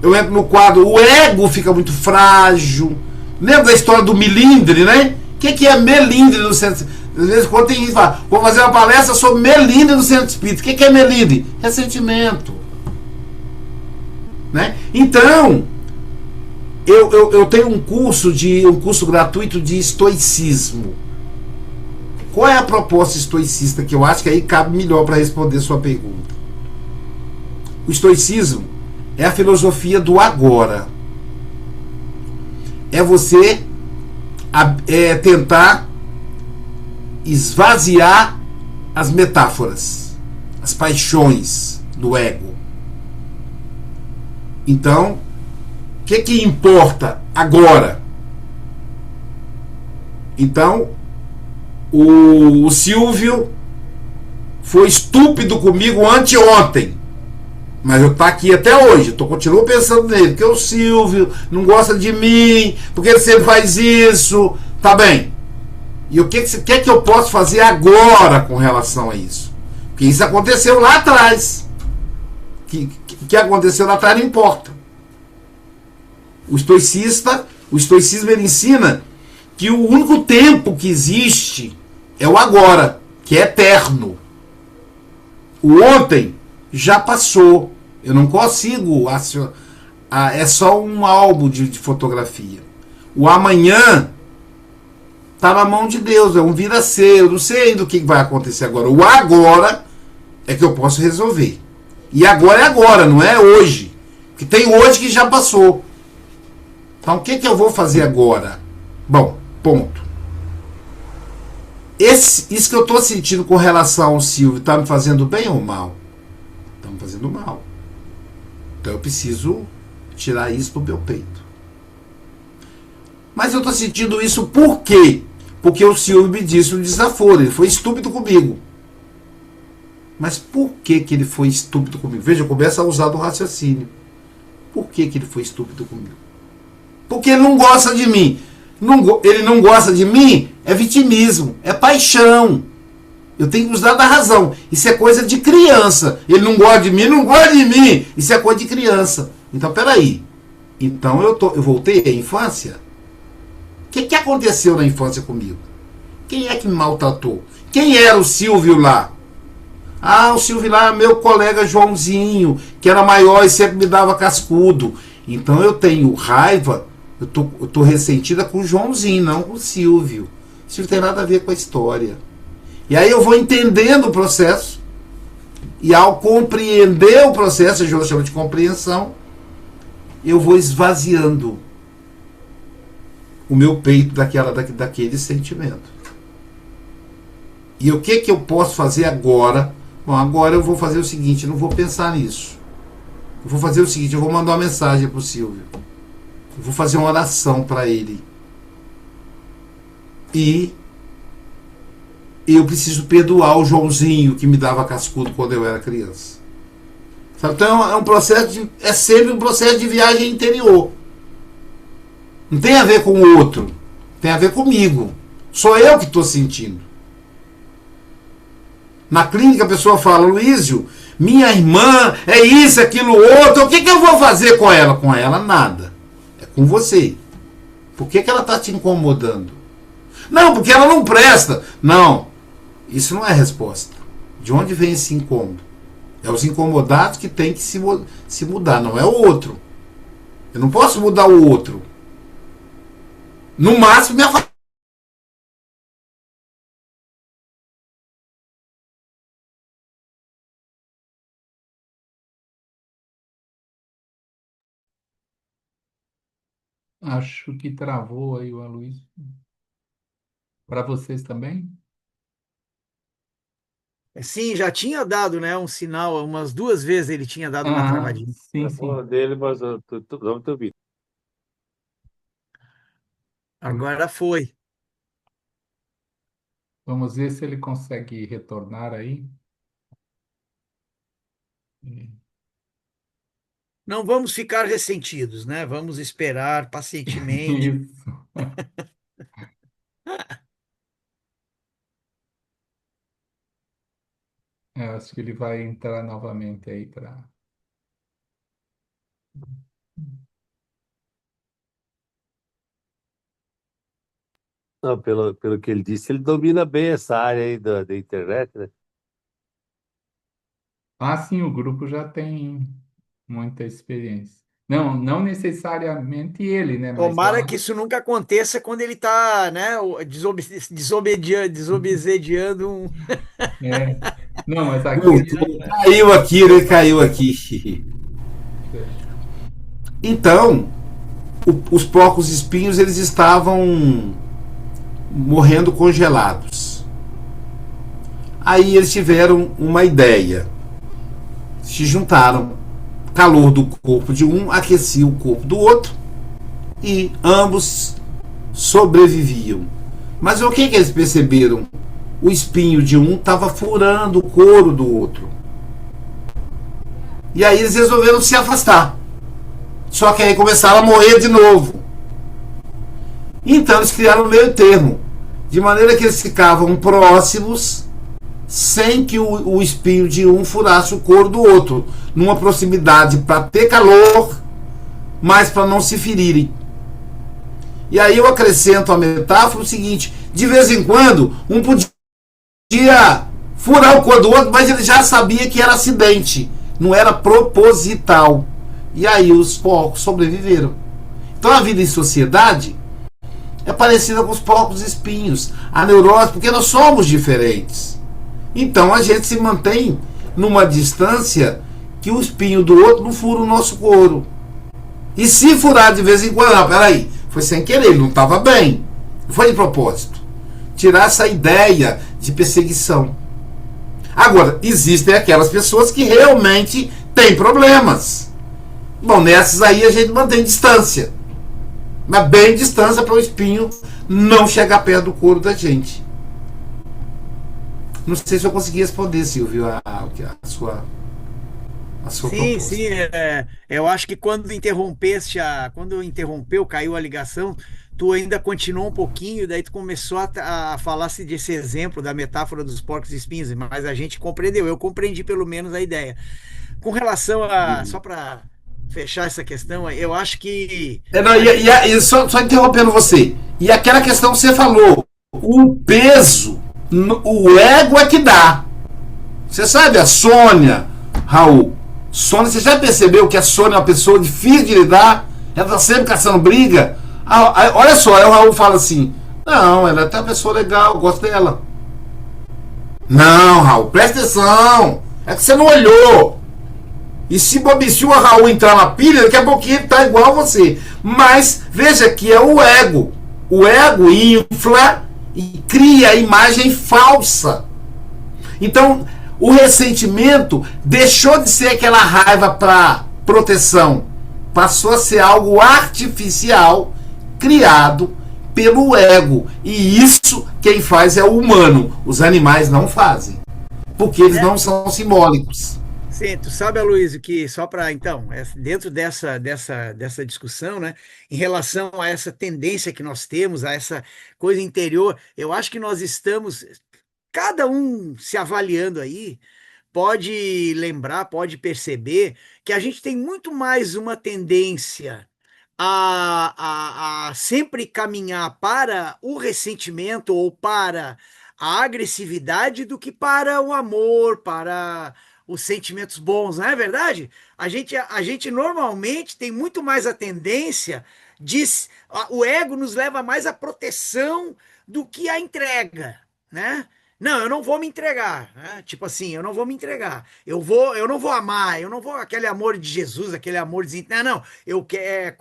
eu entro no quadro, o ego fica muito frágil. Lembra da história do melindre, né? O que é melindre no centro? Às vezes quando tem gente que fala, vou fazer uma palestra sobre melindre no centro espírita. O que é melindre? Ressentimento. Né? Então, eu tenho um curso gratuito de estoicismo. Qual é a proposta estoicista que eu acho que aí cabe melhor para responder sua pergunta? O estoicismo é a filosofia do agora. É você tentar esvaziar as metáforas, as paixões do ego. Então, o que importa agora? Então, o Silvio foi estúpido comigo anteontem, mas eu tô aqui até hoje, continuo pensando nele, porque o Silvio não gosta de mim, porque ele sempre faz isso, tá bem. E o que eu posso fazer agora com relação a isso? Porque isso aconteceu lá atrás. O que aconteceu lá atrás não importa. O estoicismo ele ensina que o único tempo que existe é o agora, que é eterno. O ontem já passou. Eu não consigo. É só um álbum de fotografia. O amanhã está na mão de Deus. É um vir a ser. Eu não sei ainda o que vai acontecer agora. O agora é que eu posso resolver. E agora é agora, não é hoje. Porque tem hoje que já passou. Então o que eu vou fazer agora? Bom, ponto. Isso que eu estou sentindo com relação ao Silvio está me fazendo bem ou mal? Está me fazendo mal. Então eu preciso tirar isso do meu peito. Mas eu estou sentindo isso por quê? Porque o Silvio me disse um desaforo. Ele foi estúpido comigo. Mas por que ele foi estúpido comigo? Veja, eu começo a usar do raciocínio. Por que ele foi estúpido comigo? Porque ele não gosta de mim. Ele não gosta de mim, é vitimismo, é paixão. Eu tenho que usar da razão. Isso é coisa de criança. Ele não gosta de mim, não gosta de mim. Isso é coisa de criança. Então, peraí. Então eu voltei à infância? O que aconteceu na infância comigo? Quem é que me maltratou? Quem era o Silvio lá? Ah, o Silvio lá é meu colega Joãozinho, que era maior e sempre me dava cascudo. Então eu tenho raiva. Eu tô ressentida com o Joãozinho, não com o Silvio. O Silvio tem nada a ver com a história. E aí eu vou entendendo o processo. E ao compreender o processo, a gente chama de compreensão, eu vou esvaziando o meu peito daquele sentimento. E o que eu posso fazer agora? Bom, agora eu vou fazer o seguinte, eu não vou pensar nisso. Eu vou fazer o seguinte, eu vou mandar uma mensagem para o Silvio. Eu vou fazer uma oração para ele. E eu preciso perdoar o Joãozinho que me dava cascudo quando eu era criança. Sabe? Então é um processo é sempre um processo de viagem interior. Não tem a ver com o outro. Tem a ver comigo. Sou eu que estou sentindo. Na clínica a pessoa fala, Luísio, minha irmã é isso, aquilo, outro. O que eu vou fazer com ela? Com ela nada. Com você. Por que ela está te incomodando? Não, porque ela não presta. Não, isso não é resposta. De onde vem esse incômodo? É os incomodados que tem que se mudar, não é o outro. Eu não posso mudar o outro. No máximo me afastar. Acho que travou aí o Aloysio. Para vocês também? Sim, já tinha dado, né, um sinal, umas duas vezes ele tinha dado uma Ah, travadinha. sim, A bola sim. dele, mas eu não tô ouvindo. Agora foi. Vamos ver se ele consegue retornar aí. Não vamos ficar ressentidos, né? Vamos esperar pacientemente. Isso. É, acho que ele vai entrar novamente aí para. Não, pelo que ele disse, ele domina bem essa área aí da internet, né? Ah, sim, o grupo já tem muita experiência. Não, não necessariamente ele, né? Mas Tomara lá. que isso nunca aconteça quando ele está, né, desobediando um. É. Não, mas aqui ele já. Voltou, caiu aqui, ele caiu aqui. Então, os porcos espinhos eles estavam morrendo congelados. Aí eles tiveram uma ideia. Se juntaram. Calor do corpo de um aquecia o corpo do outro e ambos sobreviviam. Mas o que eles perceberam? O espinho de um estava furando o couro do outro. E aí eles resolveram se afastar. Só que aí começaram a morrer de novo. Então eles criaram um meio termo. De maneira que eles ficavam próximos sem que o espinho de um furasse o couro do outro. Numa proximidade para ter calor, mas para não se ferirem. E aí eu acrescento a metáfora o seguinte: de vez em quando, um podia furar o couro do outro, mas ele já sabia que era acidente, não era proposital. E aí os porcos sobreviveram. Então a vida em sociedade é parecida com os porcos espinhos, a neurose, porque nós somos diferentes. Então a gente se mantém numa distância que o espinho do outro não fura o nosso couro. E se furar de vez em quando, não, peraí, foi sem querer, ele não estava bem. Não foi de propósito. Tirar essa ideia de perseguição. Agora, existem aquelas pessoas que realmente têm problemas. Bom, nessas aí a gente mantém distância. Mas bem distância para o espinho não chegar perto do couro da gente. Não sei se eu consegui responder, Silvio, a sua Sim, proposta. sim. Eu acho que quando interrompeu, caiu a ligação, tu ainda continuou um pouquinho, daí tu começou a falar-se desse exemplo da metáfora dos porcos espinhos, mas a gente compreendeu, eu compreendi pelo menos a ideia. Com relação a, só para fechar essa questão, eu acho que Não, e só interrompendo você. E aquela questão que você falou, o peso, o ego é que dá. Você sabe, a Sônia, Raul. Sônia, você já percebeu que a Sônia é uma pessoa difícil de lidar? Ela tá sempre caçando briga. Olha só, aí o Raul fala assim: não, ela é até uma pessoa legal, eu gosto dela. Não, Raul, presta atenção. É que você não olhou. E se o Raul entrar na pilha, daqui a pouquinho ele tá igual a você. Mas veja que é o ego. O ego infla e cria a imagem falsa. Então, o ressentimento deixou de ser aquela raiva para proteção, passou a ser algo artificial criado pelo ego. E isso quem faz é o humano. Os animais não fazem, porque eles não são simbólicos. sim, tu sabe, Aloysio, que só para, então, dentro dessa discussão, né, em relação a essa tendência que nós temos, a essa coisa interior, eu acho que nós estamos, cada um se avaliando aí, pode lembrar, pode perceber que a gente tem muito mais uma tendência a sempre caminhar para o ressentimento ou para a agressividade do que para o amor, para os sentimentos bons, não é verdade? A gente normalmente tem muito mais a tendência de. O ego nos leva mais à proteção do que à entrega, né? Não, eu não vou me entregar, né? Tipo assim, eu não vou me entregar. Eu não vou amar, eu não vou aquele amor de Jesus, aquele amor de... Não, não. Eu quero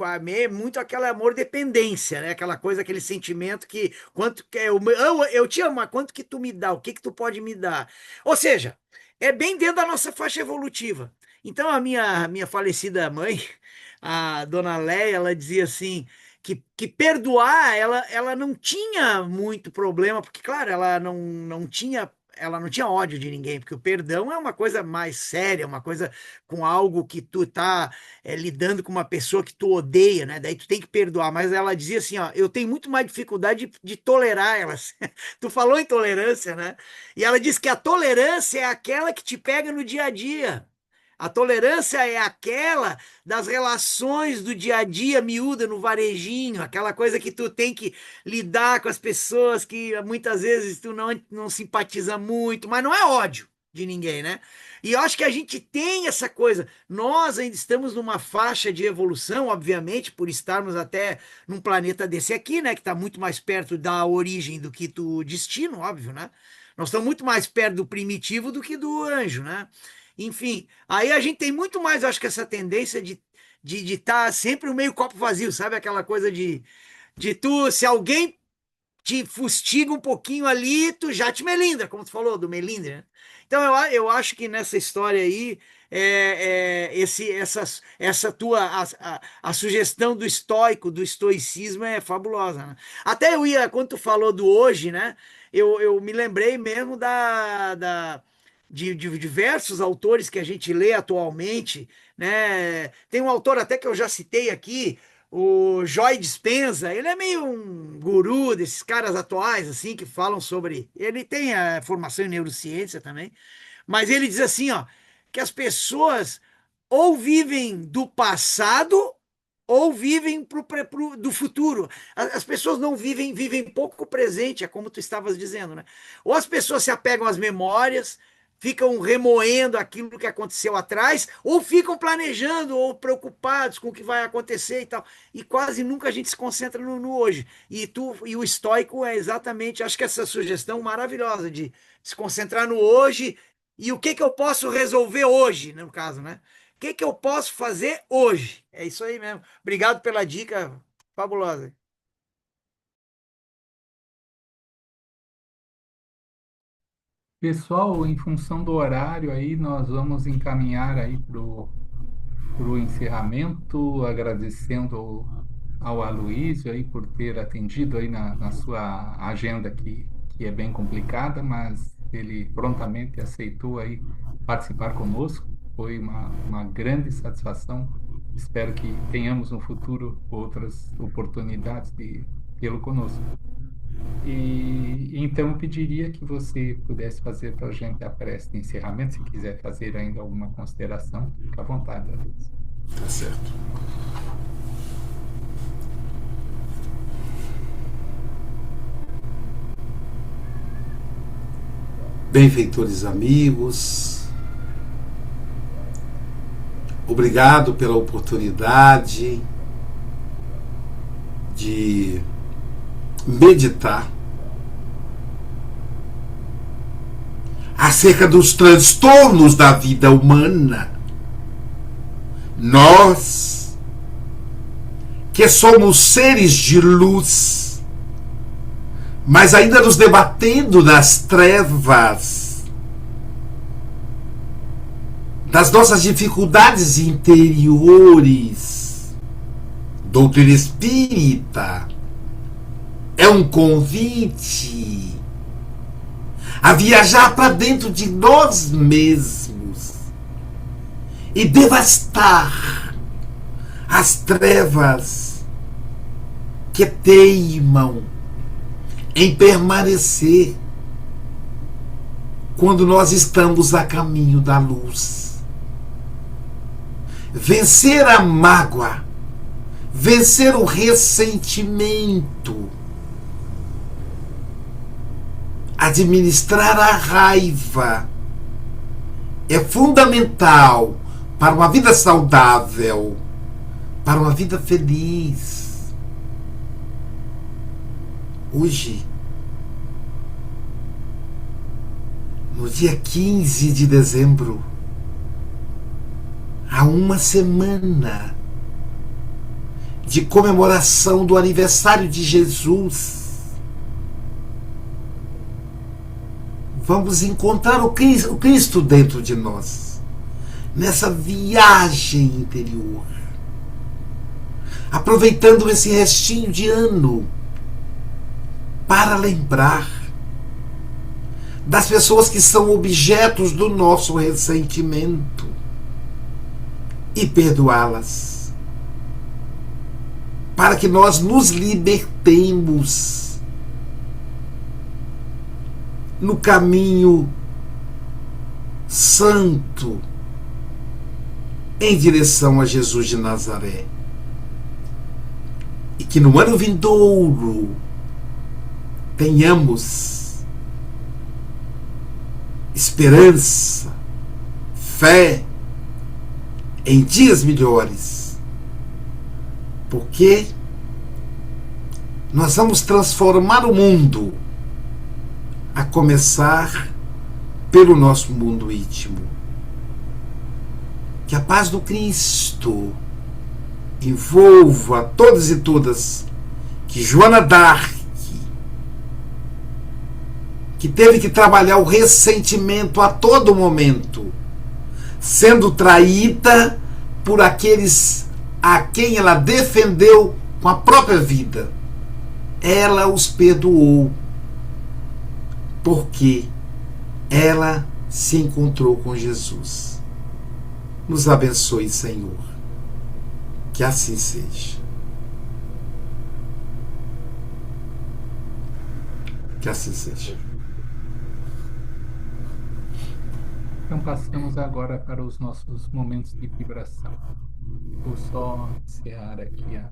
muito aquele amor dependência, né? Aquela coisa, aquele sentimento que quanto que eu te amo, mas quanto que tu me dá? O que que tu pode me dar? Ou seja, é bem dentro da nossa faixa evolutiva. Então a minha falecida mãe, a dona Léia, ela dizia assim, que perdoar ela não tinha muito problema, porque, claro, ela não tinha ódio de ninguém, porque o perdão é uma coisa mais séria, uma coisa com algo que tu tá lidando com uma pessoa que tu odeia, né? Daí tu tem que perdoar. Mas ela dizia assim, ó, eu tenho muito mais dificuldade de tolerar elas. Tu falou em tolerância, né? E ela diz que a tolerância é aquela que te pega no dia a dia. A tolerância é aquela das relações do dia a dia miúda no varejinho, aquela coisa que tu tem que lidar com as pessoas que muitas vezes tu não simpatiza muito, mas não é ódio de ninguém, né? E eu acho que a gente tem essa coisa. Nós ainda estamos numa faixa de evolução, obviamente, por estarmos até num planeta desse aqui, né? Que está muito mais perto da origem do que do destino, óbvio, né? Nós estamos muito mais perto do primitivo do que do anjo, né? Enfim, aí a gente tem muito mais, acho que essa tendência de estar sempre o meio copo vazio, sabe? Aquela coisa de tu, se alguém te fustiga um pouquinho ali, tu já te melindra, como tu falou, do melindre, né? Então eu acho que nessa história aí, essa tua, a sugestão do estoico, do estoicismo é fabulosa, né? Até quando tu falou do hoje, né? Eu me lembrei mesmo de diversos autores que a gente lê atualmente, né? Tem um autor até que eu já citei aqui, o Joy Dispenza. Ele é meio um guru desses caras atuais, assim, que falam sobre... Ele tem a formação em neurociência também, mas ele diz assim, ó, que as pessoas ou vivem do passado ou vivem do futuro. As pessoas não vivem pouco o presente, é como tu estavas dizendo, né? Ou as pessoas se apegam às memórias, ficam remoendo aquilo que aconteceu atrás, ou ficam planejando ou preocupados com o que vai acontecer e tal. E quase nunca a gente se concentra no hoje. E o estoico é exatamente, acho que essa sugestão maravilhosa de se concentrar no hoje e o que eu posso resolver hoje, no caso, né? O que eu posso fazer hoje? É isso aí mesmo. Obrigado pela dica fabulosa. Pessoal, em função do horário aí, nós vamos encaminhar aí para o encerramento, agradecendo ao Aloysio aí por ter atendido aí na sua agenda que é bem complicada, mas ele prontamente aceitou aí participar conosco. Foi uma grande satisfação. Espero que tenhamos no futuro outras oportunidades de tê-lo conosco. E então eu pediria que você pudesse fazer para a gente a prece de encerramento, se quiser fazer ainda alguma consideração, fique à vontade, Aloysio. Tá certo. Benfeitores amigos, obrigado pela oportunidade de meditar acerca dos transtornos da vida humana. Nós, que somos seres de luz, mas ainda nos debatendo nas trevas, das nossas dificuldades interiores, doutrina espírita é um convite a viajar para dentro de nós mesmos e devastar as trevas que teimam em permanecer quando nós estamos a caminho da luz. Vencer a mágoa, vencer o ressentimento, administrar a raiva é fundamental para uma vida saudável, para uma vida feliz. Hoje, no dia 15 de dezembro, há uma semana de comemoração do aniversário de Jesus, vamos encontrar o Cristo dentro de nós, nessa viagem interior, aproveitando esse restinho de ano para lembrar das pessoas que são objetos do nosso ressentimento e perdoá-las, para que nós nos libertemos no caminho santo em direção a Jesus de Nazaré. E que no ano vindouro tenhamos esperança, fé em dias melhores, porque nós vamos transformar o mundo, a começar pelo nosso mundo íntimo. Que a paz do Cristo envolva todos e todas que Joana d'Arc, que teve que trabalhar o ressentimento a todo momento, sendo traída por aqueles a quem ela defendeu com a própria vida, ela os perdoou, porque ela se encontrou com Jesus. Nos abençoe, Senhor. Que assim seja. Que assim seja. Então passamos agora para os nossos momentos de vibração. Vou só encerrar aqui a